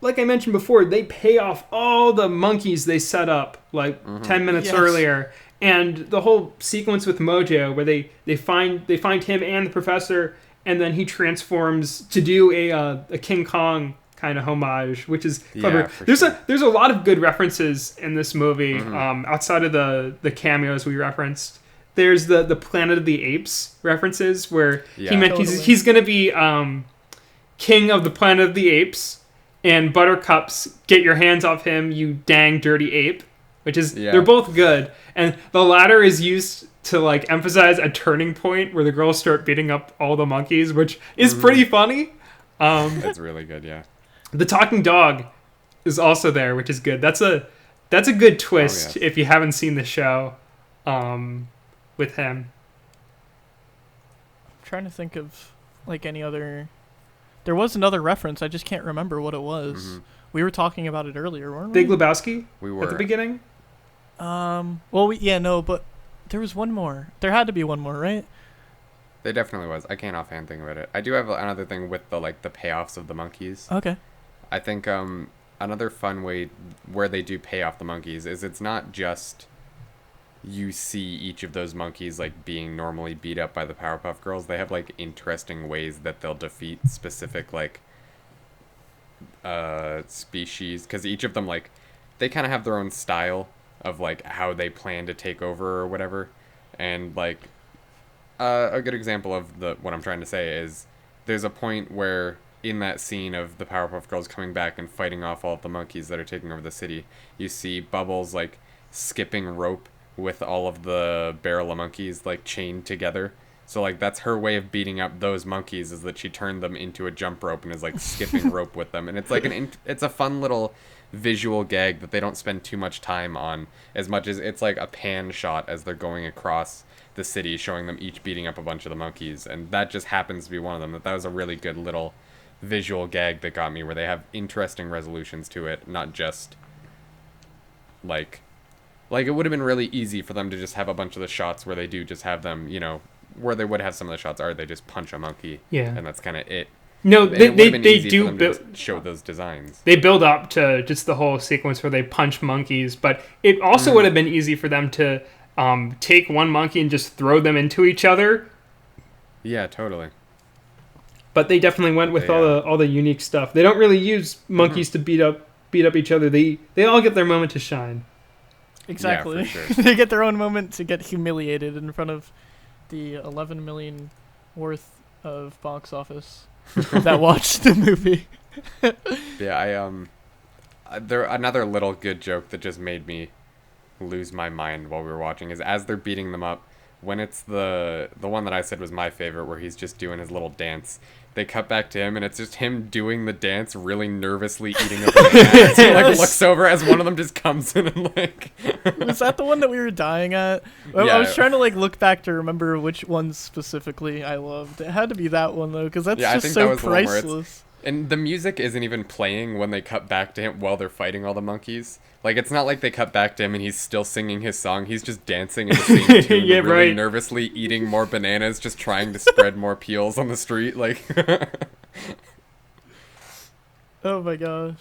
like I mentioned before, they pay off all the monkeys they set up like 10 minutes earlier, and the whole sequence with Mojo where they find him and the professor, and then he transforms to do a King Kong kind of homage, which is clever. There's a lot of good references in this movie outside of the cameos we referenced. There's the Planet of the Apes references where he meant he's going to be king of the Planet of the Apes, and Buttercup's get your hands off him, you dang dirty ape, which is they're both good. And the latter is used to like emphasize a turning point where the girls start beating up all the monkeys, which is pretty funny. That's really good, yeah. The talking dog is also there, which is good. That's a good twist if you haven't seen the show. With him. I'm trying to think of like any other. There was another reference. I just can't remember what it was. We were talking about it earlier, weren't we? Big Lebowski. We were at the beginning. But there was one more. There had to be one more, right? There definitely was. I can't offhand think about it. I do have another thing with the payoffs of the monkeys. Okay. I think another fun way where they do pay off the monkeys is it's not just you see each of those monkeys like being normally beat up by the Powerpuff Girls. They have like interesting ways that they'll defeat specific like species, because each of them like they kind of have their own style of like how they plan to take over or whatever. And like a good example of what I'm trying to say is there's a point where in that scene of the Powerpuff Girls coming back and fighting off all of the monkeys that are taking over the city, you see Bubbles like skipping rope with all of the barrel of monkeys like chained together. So like that's her way of beating up those monkeys, is that she turned them into a jump rope and is like skipping rope with them. And it's like it's a fun little visual gag that they don't spend too much time on, as much as it's like a pan shot as they're going across the city showing them each beating up a bunch of the monkeys. And that just happens to be one of them. That was a really good little visual gag that got me, where they have interesting resolutions to it, not just like it would have been really easy for them to just have a bunch of the shots where they do just have them, you know, where they would have some of the shots are they just punch a monkey, and that's kind of it. No, they do show those designs. They build up to just the whole sequence where they punch monkeys, but it also would have been easy for them to take one monkey and just throw them into each other. Yeah, totally. But they definitely went with all the unique stuff. They don't really use monkeys to beat up each other. They all get their moment to shine. Exactly. Yeah, for sure. They get their own moment to get humiliated in front of the 11 million worth of box office that watched the movie. Yeah, there another little good joke that just made me lose my mind while we were watching is as they're beating them up, when it's the one that I said was my favorite, where he's just doing his little dance. They cut back to him, and it's just him doing the dance, really nervously eating a banana. He like looks over as one of them just comes in and like. Was that the one that we were dying at? I was trying to like look back to remember which one specifically I loved. It had to be that one though, because that's just so priceless. And the music isn't even playing when they cut back to him while they're fighting all the monkeys. Like, it's not like they cut back to him and he's still singing his song. He's just dancing in the same tune, yeah, really right. nervously eating more bananas, just trying to spread more peels on the street. Like, oh my gosh.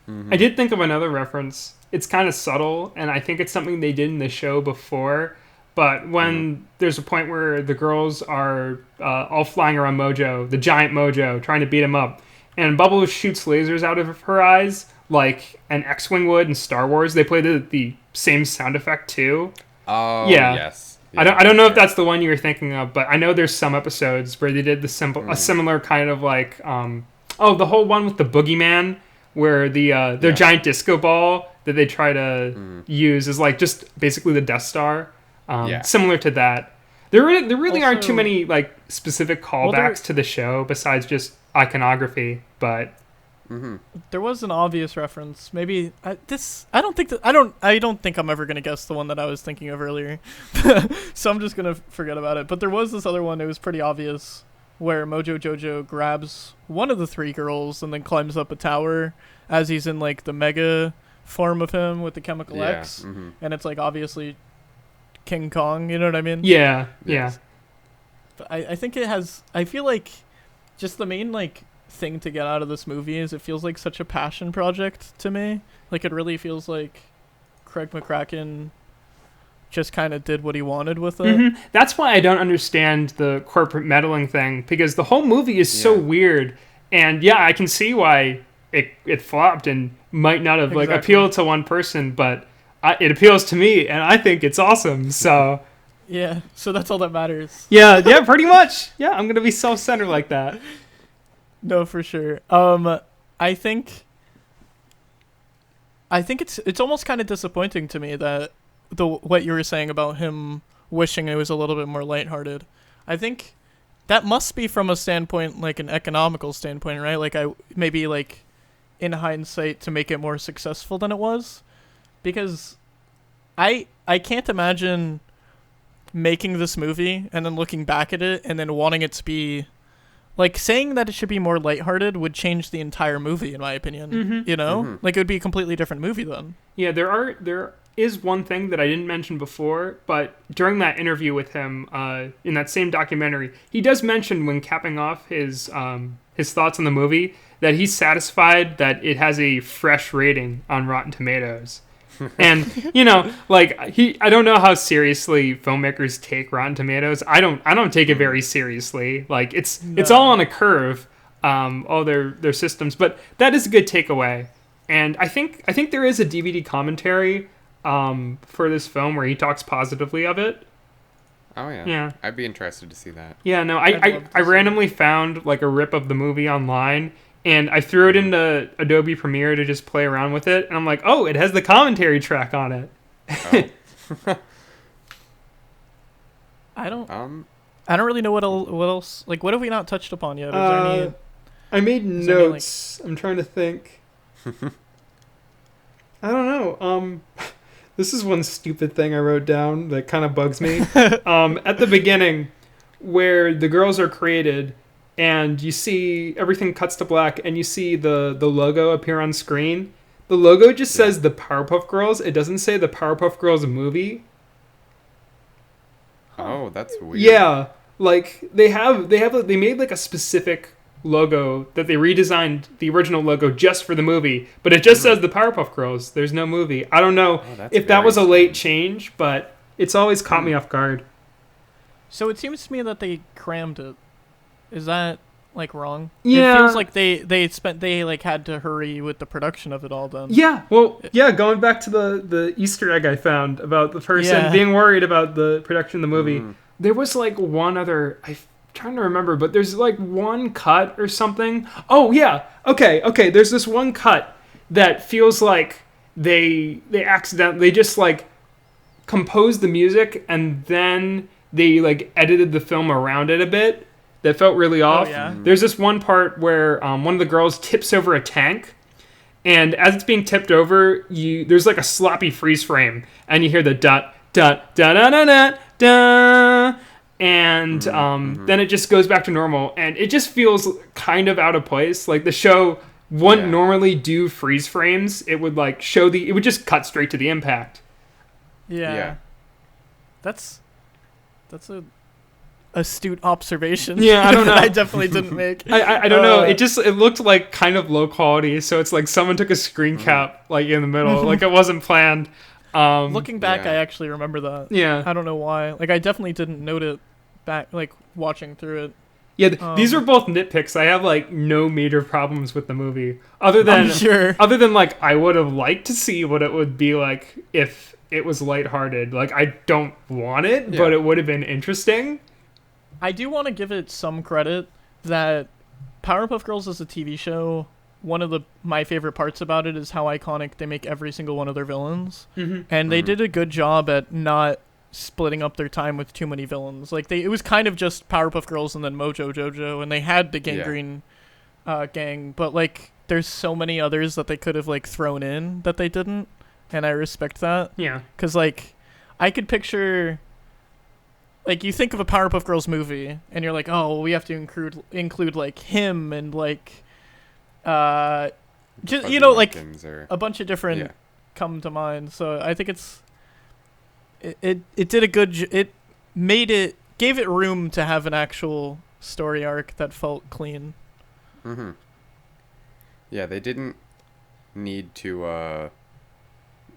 mm-hmm. I did think of another reference. It's kind of subtle, and I think it's something they did in the show before. But when there's a point where the girls are all flying around Mojo, the giant Mojo, trying to beat him up, and Bubbles shoots lasers out of her eyes like an X-Wing would in Star Wars. They play the same sound effect too. Oh, yeah. Yes. I don't know if that's the one you were thinking of, but I know there's some episodes where they did a similar kind of like the whole one with the boogeyman where their giant disco ball that they try to use is like just basically the Death Star. Similar to that. There really aren't too many like specific callbacks to the show besides just iconography, but there was an obvious reference. Maybe I don't think I'm ever gonna guess the one that I was thinking of earlier, so I'm just gonna forget about it. But there was this other one. It was pretty obvious where Mojo Jojo grabs one of the three girls and then climbs up a tower as he's in like the mega form of him with the chemical X, and it's like obviously King Kong. You know what I mean? Yeah. But I think it has. I feel like just the main like thing to get out of this movie is it feels like such a passion project to me. Like it really feels like Craig McCracken just kind of did what he wanted with it. That's why I don't understand the corporate meddling thing, because the whole movie is so weird, and I can see why it flopped and might not have like appealed to one person, but it appeals to me and I think it's awesome. So yeah, so that's all that matters. yeah, pretty much. Yeah, I'm gonna be self-centered like that. No, for sure. I think it's almost kind of disappointing to me that what you were saying about him wishing it was a little bit more lighthearted. I think that must be from a standpoint, like an economical standpoint, right? Like maybe like in hindsight to make it more successful than it was, because I can't imagine making this movie and then looking back at it and then wanting it to be like saying that it should be more lighthearted would change the entire movie, in my opinion. You know, like it would be a completely different movie then. Yeah, there is one thing that I didn't mention before, but during that interview with him, in that same documentary, he does mention when capping off his thoughts on the movie that he's satisfied that it has a fresh rating on Rotten Tomatoes. And like I don't know how seriously filmmakers take Rotten Tomatoes. I don't take it very seriously. Like it's all on a curve, all their systems. But that is a good takeaway. And I think there is a DVD commentary for this film where he talks positively of it. Oh yeah. I'd be interested to see that. Yeah, no, I randomly found like a rip of the movie online. And I threw it into Adobe Premiere to just play around with it. And I'm like, oh, it has the commentary track on it. Oh. I don't really know what else. Like, what have we not touched upon yet? Is there any, I made notes. I'm trying to think. I don't know. This is one stupid thing I wrote down that kind of bugs me. At the beginning, where the girls are created, and you see everything cuts to black, and you see the logo appear on screen. The logo just says the Powerpuff Girls. It doesn't say the Powerpuff Girls movie. Oh, that's weird. Yeah, like they made like a specific logo that they redesigned the original logo just for the movie, but it just says the Powerpuff Girls. There's no movie. I don't know if that was a late change, but it's always caught me off guard. So it seems to me that they crammed it. Is that like wrong? Yeah. It feels like they like had to hurry with the production of it all then. Yeah, well, yeah, going back to the Easter egg I found about the person being worried about the production of the movie, there was like one other, I'm trying to remember, but there's like one cut or something. Oh, yeah, okay, there's this one cut that feels like they just like composed the music and then they like edited the film around it a bit. That felt really off. Oh, yeah. There's this one part where one of the girls tips over a tank, and as it's being tipped over, there's like a sloppy freeze frame, and you hear the dot dot da da da da da, and then it just goes back to normal, and it just feels kind of out of place. Like the show wouldn't normally do freeze frames; it would like it would just cut straight to the impact. Yeah. That's a astute observation. Yeah, I don't know. I definitely didn't make. I don't know. It looked like kind of low quality, so it's like someone took a screen cap like in the middle, like it wasn't planned. Looking back, I actually remember that. Yeah. I don't know why. Like I definitely didn't note it back, like watching through it. Yeah, these are both nitpicks. I have like no major problems with the movie, other than like I would have liked to see what it would be like if it was lighthearted. Like I don't want it, but it would have been interesting. I do want to give it some credit that Powerpuff Girls is a TV show. One of my favorite parts about it is how iconic they make every single one of their villains. And they did a good job at not splitting up their time with too many villains. Like it was kind of just Powerpuff Girls and then Mojo Jojo, and they had the Gangrene gang, but like there's so many others that they could have like thrown in that they didn't, and I respect that. Yeah. Because like I could picture... Like, you think of a Powerpuff Girls movie, and you're like, oh, we have to include like, him and, like, just, you know, like, a bunch of different come to mind. So I think it did a good... It gave it room to have an actual story arc that felt clean. Yeah, they didn't need to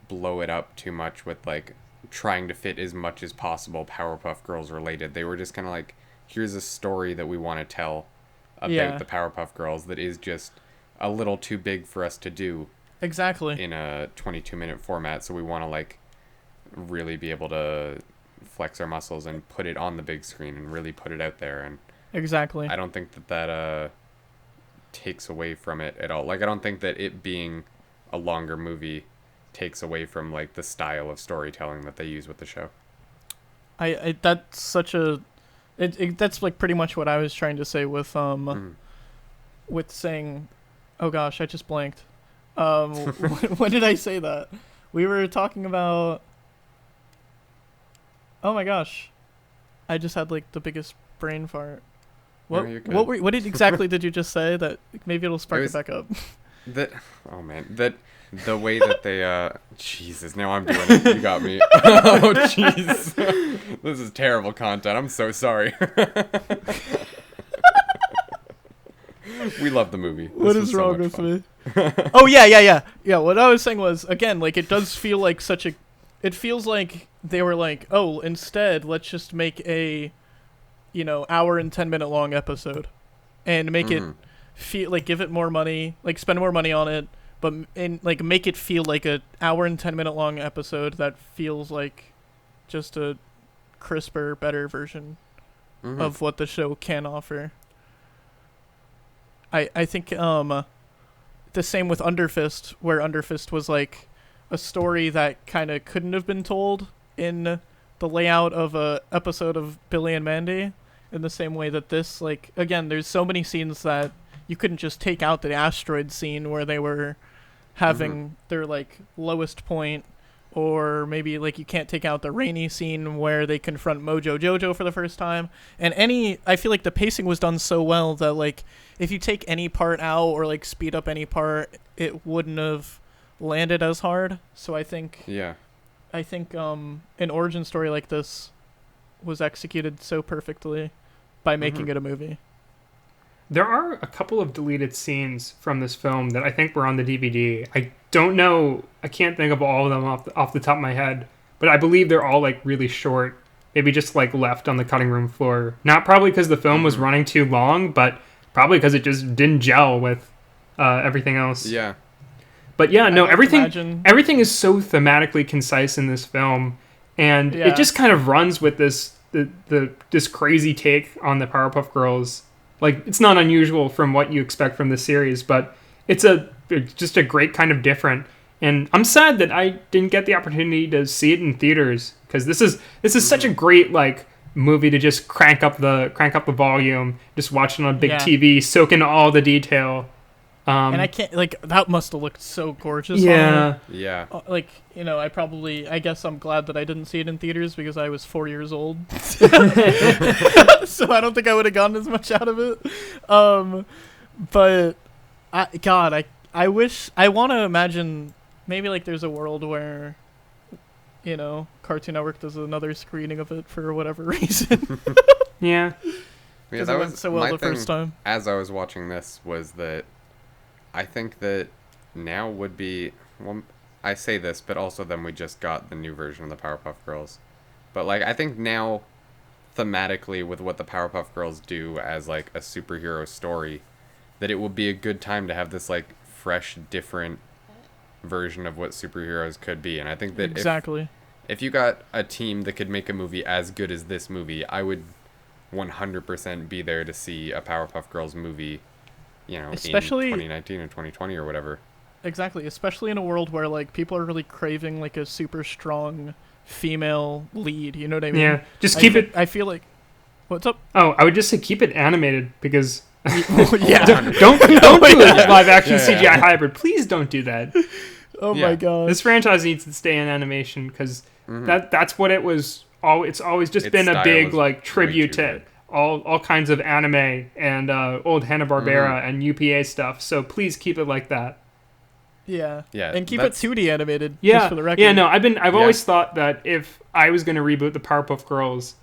blow it up too much with, like, trying to fit as much as possible Powerpuff Girls related. They were just kind of like, here's a story that we want to tell about the Powerpuff Girls that is just a little too big for us to do exactly in a 22-minute format, so we want to like really be able to flex our muscles and put it on the big screen and really put it out there. And exactly, I don't think that takes away from it at all. Like I don't think that it being a longer movie takes away from like the style of storytelling that they use with the show. That's such a that's like pretty much what I was trying to say with with saying, oh gosh, I just blanked. When did I say that? We were talking about, oh my gosh, I just had like the biggest brain fart. What exactly did you just say that maybe it'll spark it back up? The way that they, Jesus, now I'm doing it. You got me. Oh, jeez. This is terrible content. I'm so sorry. We love the movie. What is wrong with me? Oh, yeah. Yeah, what I was saying was, again, like, it does feel like it feels like they were like, oh, instead, let's just make a, hour and 10-minute long episode. And make it feel, like, give it more money, like, spend more money on it. But like make it feel like a hour and 10-minute long episode that feels like just a crisper, better version of what the show can offer. I think the same with Underfist, where Underfist was like a story that kind of couldn't have been told in the layout of a episode of Billy and Mandy. In the same way that this, like, again, there's so many scenes that you couldn't just take out the asteroid scene where they were having their like lowest point, or maybe like you can't take out the rainy scene where they confront Mojo Jojo for the first time. And I feel like the pacing was done so well that like if you take any part out or like speed up any part, it wouldn't have landed as hard. So I think an origin story like this was executed so perfectly by making it a movie. There are a couple of deleted scenes from this film that I think were on the DVD. I don't know. I can't think of all of them off the top of my head, but I believe they're all like really short. Maybe just like left on the cutting room floor. Not probably because the film was running too long, but probably because it just didn't gel with everything else. Yeah. But yeah, no, imagine... everything is so thematically concise in this film, and it just kind of runs with this this crazy take on the Powerpuff Girls. Like, it's not unusual from what you expect from the series, but it's just a great kind of different. And I'm sad that I didn't get the opportunity to see it in theaters, because this is such a great like movie to just crank up the volume, just watch it on a big TV, soak in all the detail. And I can't, like, that must have looked so gorgeous. Yeah. Yeah. Like, you know, I guess I'm glad that I didn't see it in theaters because I was 4 years old. So I don't think I would have gotten as much out of it. But I wish, I want to imagine maybe like there's a world where, you know, Cartoon Network does another screening of it for whatever reason. Yeah. Yeah, that went so well the first time. As I was watching this, was that I think that now would be, well, I say this, but also then we just got the new version of the Powerpuff Girls. But like, I think now, thematically, with what the Powerpuff Girls do as like a superhero story, that it would be a good time to have this like fresh, different version of what superheroes could be. And I think that exactly, if you got a team that could make a movie as good as this movie, I would 100% be there to see a Powerpuff Girls movie, you know, especially in 2019 or 2020 or whatever. Exactly, especially in a world where like people are really craving like a super strong female lead. You know what I mean? Yeah, just keep it. I feel like, what's up? Oh, I would just say keep it animated, because yeah, don't do a live action CGI hybrid. Please don't do that. Oh my god, this franchise needs to stay in animation, because that's what it was. It's always just been a big like tribute to all kinds of anime and old Hanna-Barbera and UPA stuff. So please keep it like that. Yeah. Yeah. And keep it 2D animated. Yeah. Just for the record. Yeah. No, I've always thought that if I was going to reboot the Powerpuff Girls,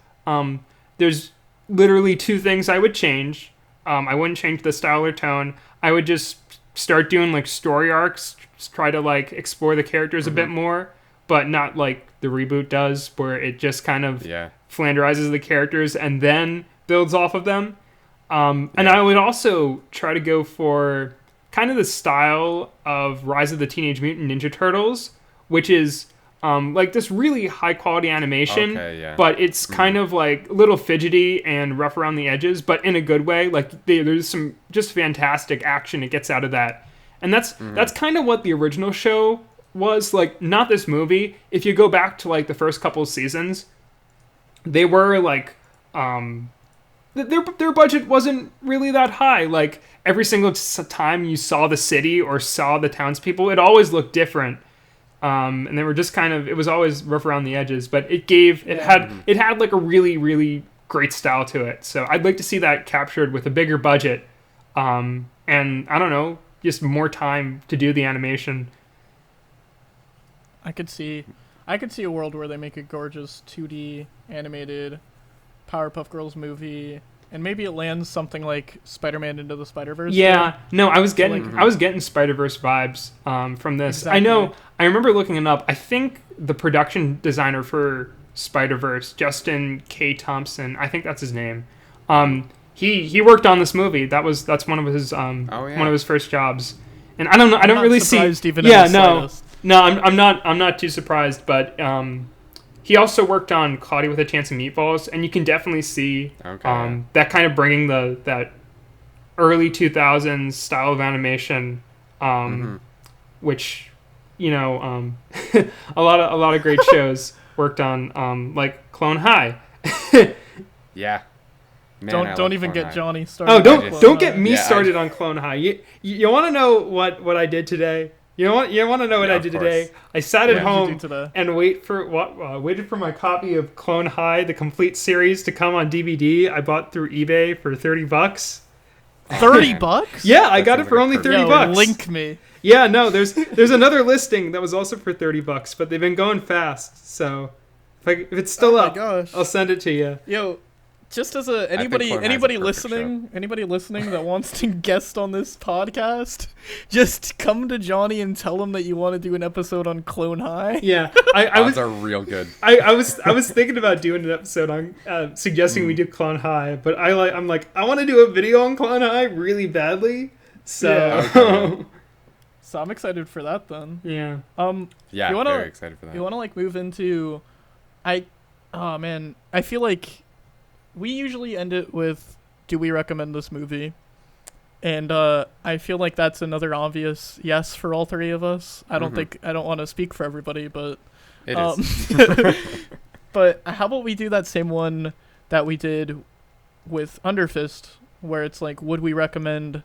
there's literally two things I would change. I wouldn't change the style or tone. I would just start doing like story arcs, try to like explore the characters a bit more, but not like the reboot does, where it just kind of flanderizes the characters and then builds off of them. And I would also try to go for kind of the style of Rise of the Teenage Mutant Ninja Turtles, which is like this really high quality animation, but it's kind of like a little fidgety and rough around the edges, but in a good way. Like there's some just fantastic action it gets out of that. And that's kind of what the original show was like. Not this movie. If you go back to like the first couple of seasons, they were like their budget wasn't really that high. Like every single time you saw the city or saw the townspeople, it always looked different. And they were just kind of, it was always rough around the edges, but it had like a really, really great style to it. So I'd like to see that captured with a bigger budget. And I don't know, just more time to do the animation. I could see a world where they make a gorgeous 2D animated Powerpuff Girls movie, and maybe it lands something like Spider-Man Into the Spider-Verse. Yeah, no, I was getting Spider-Verse vibes from this. Exactly. I remember looking it up. I think the production designer for Spider-Verse, Justin K. Thompson, I think that's his name. He worked on this movie. That's one of his one of his first jobs. And I don't know. I don't really see. No, I'm not too surprised, but he also worked on Cloudy with a Chance of Meatballs, and you can definitely see that kind of bringing that early 2000s style of animation, which, you know, a lot of great shows worked on, like Clone High. Yeah. Man, don't even Clone get High. Johnny started. Oh, don't get me started on Clone High. You want to know what I did today? You want to know what I did today? I sat at home and waited for my copy of Clone High, the complete series, to come on DVD. I bought through eBay for $30. $30? Yeah, I got it for only $30. Link me. Yeah, no, there's another listing that was also for $30, but they've been going fast. So if it's still up, I'll send it to you. Yo, just as Clone High is anybody a anybody listening that wants to guest on this podcast, just come to Johnny and tell him that you want to do an episode on Clone High. Yeah, Odds are real good. I was thinking about doing an episode on suggesting we do Clone High, but I'm like I want to do a video on Clone High really badly. So Yeah. Okay. So I'm excited for that then. yeah. Yeah, You wanna- very excited for that. You want to like move into, oh man, I feel like we usually end it with, do we recommend this movie? And I feel like that's another obvious yes for all three of us. I don't want to speak for everybody, but It is. but how about we do that same one that we did with Underfist, where it's like, would we recommend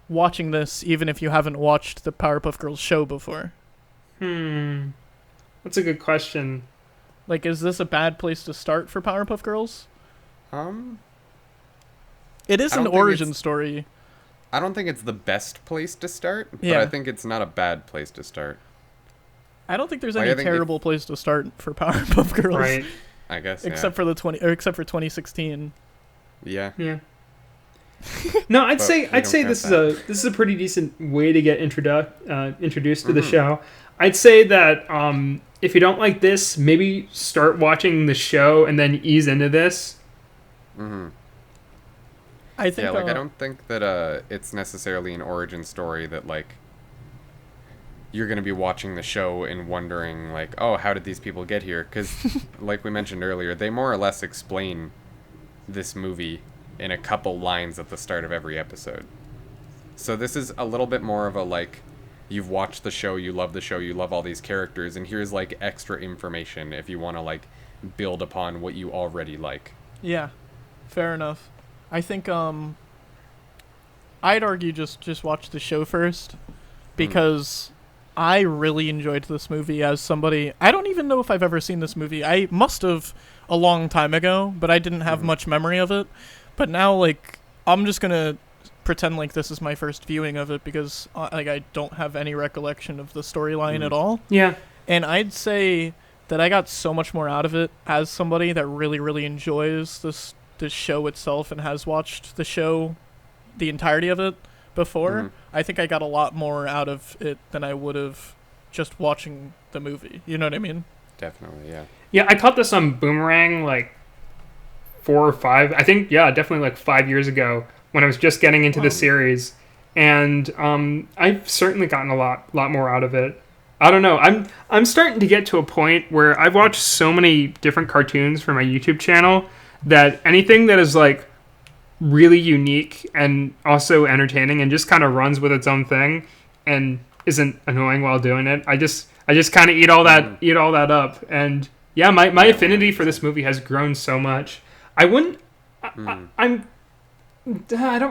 watching this even if you haven't watched the Powerpuff Girls show before? That's a good question. Like, is this a bad place to start for Powerpuff Girls? It is I an don't think origin it's- story. I don't think it's the best place to start, but Yeah. I think it's not a bad place to start. I don't think there's Like, any I think terrible place to start for Powerpuff Girls, Right. I guess. except for except for 2016. Yeah. Yeah. No, I'd But say we I'd don't say count this that. is a pretty decent way to get introduced to the show. I'd say that if you don't like this, maybe start watching the show and then ease into this. Mm-hmm. I think. Yeah, like I don't think that it's necessarily an origin story that like you're gonna be watching the show and wondering like, oh, how did these people get here? Because like we mentioned earlier, they more or less explain this movie in a couple lines at the start of every episode. So this is a little bit more of a like, you've watched the show, you love the show, you love all these characters, and here's like extra information if you want to like build upon what you already like. Yeah, fair enough. I think I'd argue just watch the show first, because I really enjoyed this movie as somebody. I don't even know if I've ever seen this movie. I must have a long time ago, but I didn't have much memory of it. But now, like, I'm just gonna pretend like this is my first viewing of it, because like I don't have any recollection of the storyline at all. Yeah. And I'd say that I got so much more out of it as somebody that really, really enjoys this show itself and has watched the show, the entirety of it before. I think I got a lot more out of it than I would have just watching the movie. You know what I mean? Definitely, yeah. Yeah, I caught this on Boomerang like 4 or 5. I think, yeah, definitely like 5 years ago when I was just getting into the series. And I've certainly gotten a lot more out of it. I don't know. I'm starting to get to a point where I've watched so many different cartoons for my YouTube channel that anything that is like really unique and also entertaining and just kind of runs with its own thing and isn't annoying while doing it, I just kind of eat all that up. And yeah, my affinity for this movie has grown so much. I don't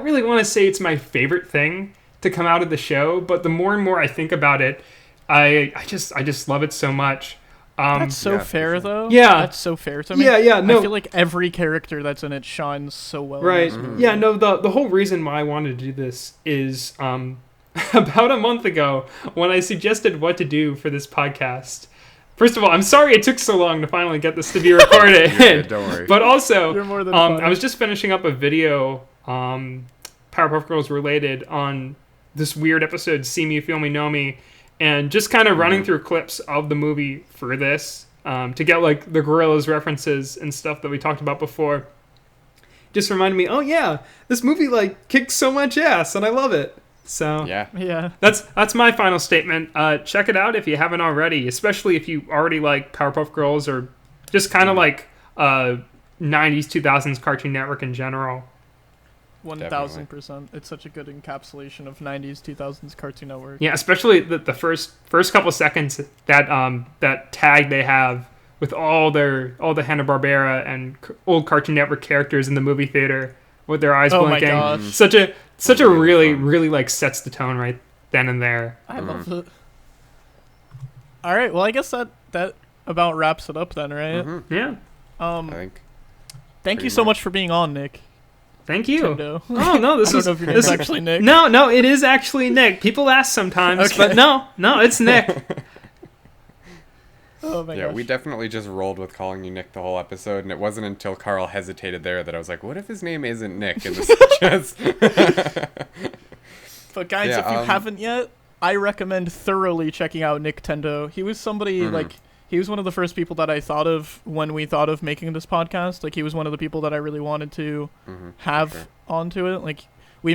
really want to say it's my favorite thing to come out of the show, but the more and more I think about it, I just love it so much. That's so yeah, for fair, sure. though. Yeah. That's so fair to me. Yeah, no. I feel like every character that's in it shines so well. Right. Yeah, no, the whole reason why I wanted to do this is about a month ago when I suggested what to do for this podcast. First of all, I'm sorry it took so long to finally get this to be recorded. Yeah, don't worry. But also, You're more than fine. I was just finishing up a video, Powerpuff Girls related, on this weird episode, See Me, Feel Me, Know Me, and just kind of running through clips of the movie for this, to get like the Gorillaz references and stuff that we talked about before. Just reminded me, oh yeah, this movie like kicks so much ass and I love it. So Yeah. that's my final statement. Check it out if you haven't already, especially if you already like Powerpuff Girls or just kind of like 90s, 2000s Cartoon Network in general. 1000%. It's such a good encapsulation of 90s, 2000s Cartoon Network. Yeah, especially the first couple seconds that tag they have with all the Hanna-Barbera and old Cartoon Network characters in the movie theater with their eyes Oh blinking. my gosh. Such a Really really fun. like sets the tone right then and there. I love it. All right, well, I guess that about wraps it up then, right? Yeah. I think. Thank you pretty so much. much for being on, Nick. Thank you. Tendo. Oh no, this I don't is know if your this name's actually Nick. No, it is actually Nick. People ask sometimes, Okay. but no, it's Nick. Oh my Yeah, gosh. we definitely just rolled with calling you Nick the whole episode, and it wasn't until Karl hesitated there that I was like, what if his name isn't Nick? And this is just... But guys, Yeah, if you haven't yet, I recommend thoroughly checking out Nicktendo. He was somebody he was one of the first people that I thought of when we thought of making this podcast. Like, he was one of the people that I really wanted to have onto it. Like, we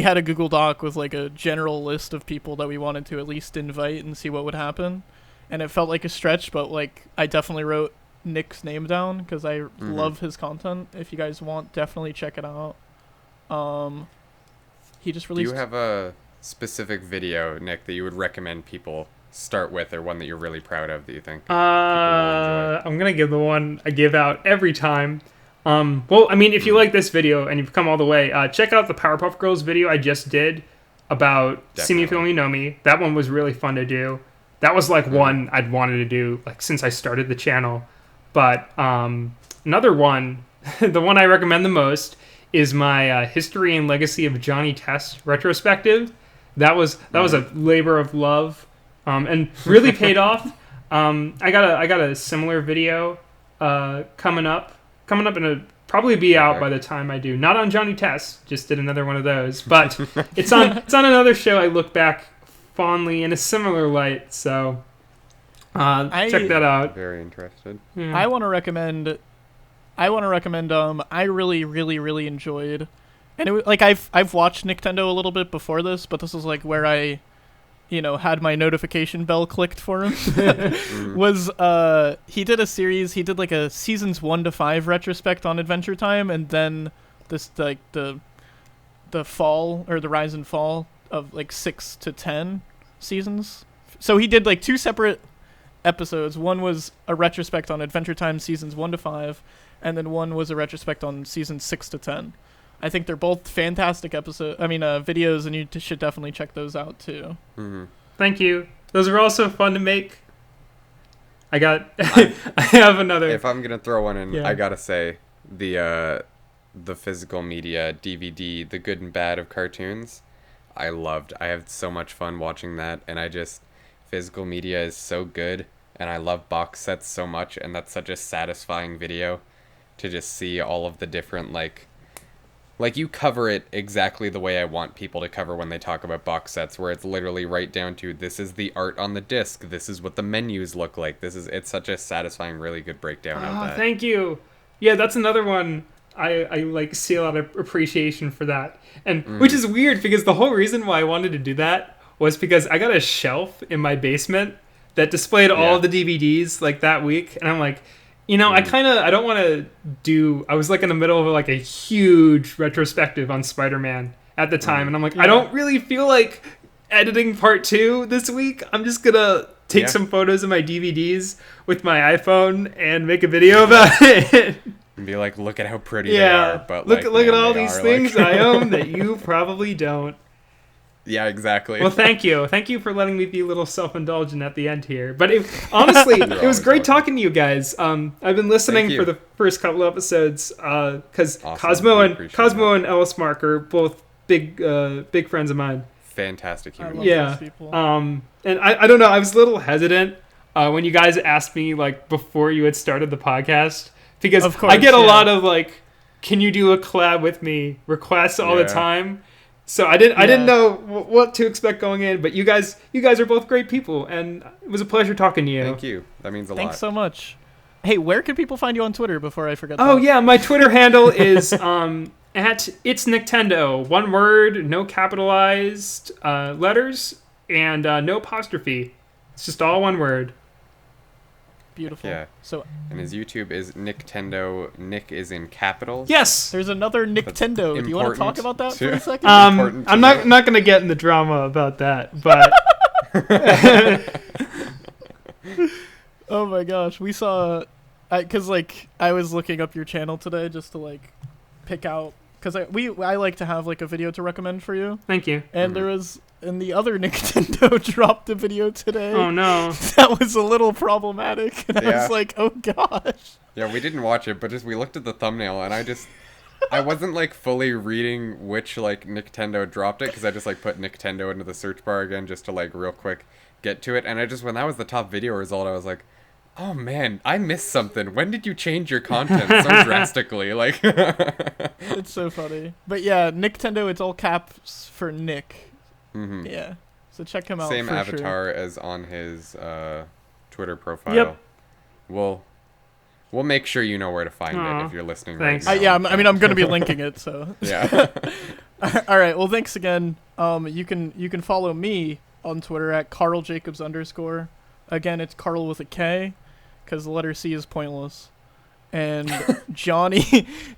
had a Google Doc with like a general list of people that we wanted to at least invite and see what would happen. And it felt like a stretch, but like I definitely wrote Nick's name down because I love his content. If you guys want, definitely check it out. He just released... Do you have a specific video, Nick, that you would recommend people start with, or one that you're really proud of that you think people will enjoy? I'm gonna give the one I give out every time. Well, I mean, if you like this video and you've come all the way, check out the Powerpuff Girls video I just did about See Me If You Only Know Me. That one was really fun to do. That was like one I'd wanted to do like since I started the channel. But another one, the one I recommend the most, is my History and Legacy of Johnny Test retrospective. That was a labor of love, and really paid off. I got a similar video coming up. It'll probably be out by the time I do. Not on Johnny Test, just did another one of those. But it's on another show I look back fondly in a similar light. So check that out. Very interested. Yeah. I want to recommend I really enjoyed, and it was like I've watched Nicktendo a little bit before this, but this is like where I had my notification bell clicked for him. Was he did a series, he did like a seasons 1 to 5 retrospect on Adventure Time, and then this like the fall or the rise and fall of like 6 to 10 seasons. So he did like 2 separate episodes. One was a retrospect on Adventure Time seasons 1 to 5, and then one was a retrospect on seasons 6 to 10. I think they're both fantastic videos, and you should definitely check those out too. Thank you. Those are also fun to make. I have another. If I'm gonna throw one in, Yeah. I gotta say the physical media DVD, The Good and Bad of Cartoons. I had so much fun watching that, and physical media is so good, and I love box sets so much, and that's such a satisfying video to just see all of the different like you cover it exactly the way I want people to cover when they talk about box sets, where it's literally right down to, this is the art on the disc, this is what the menus look like, it's such a satisfying, really good breakdown of that. Thank you. Yeah, that's another one. I like see a lot of appreciation for that, and which is weird because the whole reason why I wanted to do that was because I got a shelf in my basement that displayed all the DVDs like that week, and I'm like, I don't want to do. I was like in the middle of like a huge retrospective on Spider-Man at the time, and I'm like, I don't really feel like editing part 2 this week. I'm just gonna take some photos of my DVDs with my iPhone and make a video about it. And be like, look at how pretty they are. But look at all these things I own that you probably don't. Yeah, exactly. Well, thank you. Thank you for letting me be a little self-indulgent at the end here. But honestly, it was great talking to you guys. I've been listening for the first couple of episodes because Cosmo and Ellis Mark are both big friends of mine. Fantastic human. Those people. And I don't know. I was a little hesitant when you guys asked me like before you had started the podcast, because of course, I get a lot of like, can you do a collab with me requests all the time. So I didn't know what to expect going in, but you guys are both great people, and it was a pleasure talking to you. Thank you. That means a lot. Thanks so much. Hey, where can people find you on Twitter before I forget? Oh yeah, my Twitter handle is at It's Nicktendo. One word, no capitalized letters, and no apostrophe. It's just all one word. Beautiful. Yeah. So, and his YouTube is Nicktendo. Nick is in capitals. Yes. There's another Nicktendo. Do you want to talk about that for a second? I'm not gonna get in the drama about that, but. Oh my gosh, we saw, because I was looking up your channel today just to like pick out, because I like to have like a video to recommend for you. Thank you. And there was, and the other Nicktendo dropped a video today. Oh no. That was a little problematic, and I was like, oh gosh. Yeah, we didn't watch it, but we looked at the thumbnail, and I wasn't like fully reading which like Nicktendo dropped it, because I just like put Nicktendo into the search bar again just to like real quick get to it. And when that was the top video result, I was like, oh man, I missed something. When did you change your content so drastically? Like, It's so funny. But yeah, Nicktendo, it's all caps for Nick. mm-hmm. Yeah. So check him out. Same for avatar sure. as on his Twitter profile. Yep. We'll make sure you know where to find Aw, it if you're listening thanks. right now. Yeah, I mean, I'm gonna be linking it. So. Yeah. All right. Well, thanks again. You can follow me on Twitter at @KarlJacobs_. Again, it's Karl with a K, because the letter C is pointless. And Johnny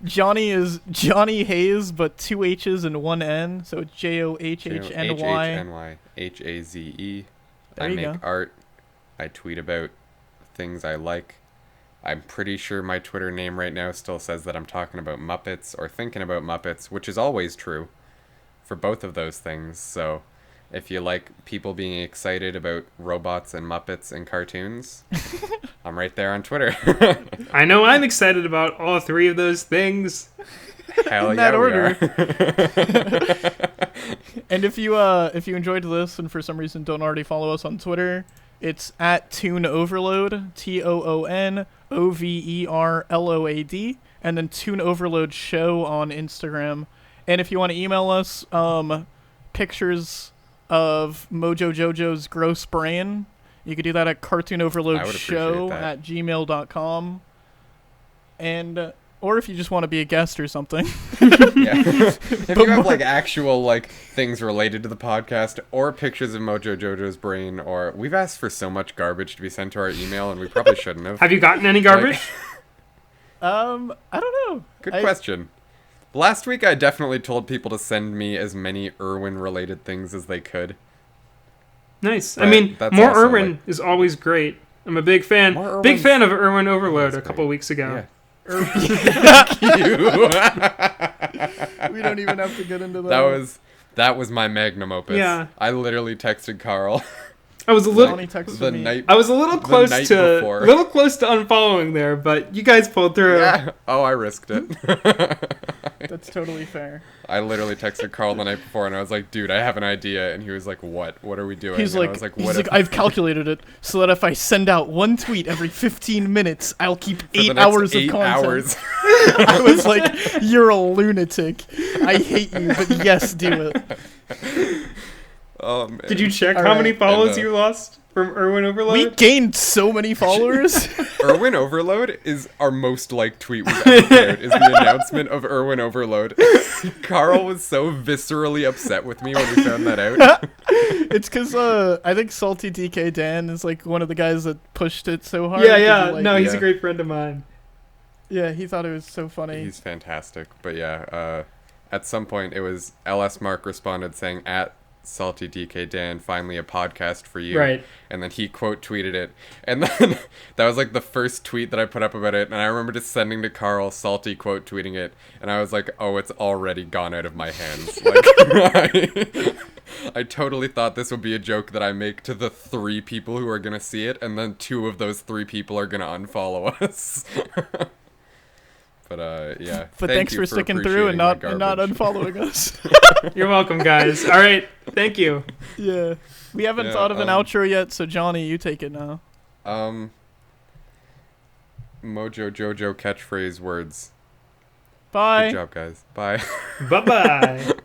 is Johnny Hayes, but 2 H's and 1 N, so it's JOHHNY. HHNYHAZE. There I you make go. art. I tweet about things I like. I'm pretty sure my Twitter name right now still says that I'm talking about Muppets or thinking about Muppets, which is always true for both of those things. So if you like people being excited about robots and Muppets and cartoons, I'm right there on Twitter. I know I'm excited about all 3 of those things. Hell In yeah, that we order. are. And if you enjoyed this and for some reason don't already follow us on Twitter, it's at Toon Overload, TOONOVERLOAD, and then Toon Overload Show on Instagram. And if you want to email us pictures of Mojo Jojo's gross brain, you could do that at cartoonoverloadshow@gmail.com. And or if you just want to be a guest or something. Yeah. If you have like actual like things related to the podcast or pictures of Mojo Jojo's brain, or we've asked for so much garbage to be sent to our email and we probably shouldn't have. Have you gotten any garbage? I don't know. Good question. Last week I definitely told people to send me as many Irwin related things as they could. Nice. But I mean, that's more also, Irwin like- is always great. I'm a big fan. More Big Irwin's- fan of Irwin Overload That's a couple great. weeks ago. Yeah. We don't even have to get into that. That was my magnum opus. Yeah. I literally texted Karl I was a little Johnny texted the me. night. I was a little The close night to before. unfollowing there, but you guys pulled through. Yeah. Oh, I risked it. That's totally fair. I literally texted Karl the night before and I was like, dude, I have an idea. And he was like, what? What are we doing? He's And like, I was like, he's what like, if- I've calculated it so that if I send out one tweet every 15 minutes, I'll keep for the 8 next hours 8 of content. hours. I was like, you're a lunatic. I hate you, but yes, do it. Oh, man. Did you check All how right. many follows And, you lost from Irwin Overload? We gained so many followers. Irwin Overload is our most liked tweet we've ever put out, is the announcement of Irwin Overload. Karl was so viscerally upset with me when we found that out. It's because I think Salty DK Dan is like one of the guys that pushed it so hard. Yeah, 'cause yeah. he, like- No, he's Yeah. a great friend of mine. Yeah, he thought it was so funny. He's fantastic. But yeah, at some point it was LS Mark responded saying, at Salty DK Dan, finally a podcast for you. Right. And then he quote tweeted it. And then that was like the first tweet that I put up about it. And I remember just sending to Karl, Salty quote tweeting it. And I was like, oh, it's already gone out of my hands. Like, I totally thought this would be a joke that I make to the 3 people who are going to see it. And then 2 of those 3 people are going to unfollow us. But yeah. But thank thanks you for sticking through and appreciating not my garbage. unfollowing us. You're welcome, guys. All right. Thank you. Yeah. We haven't Yeah, thought of an outro yet, so Johnny, you take it now. Mojo Jojo catchphrase words. Bye. Good job, guys. Bye. Bye-bye.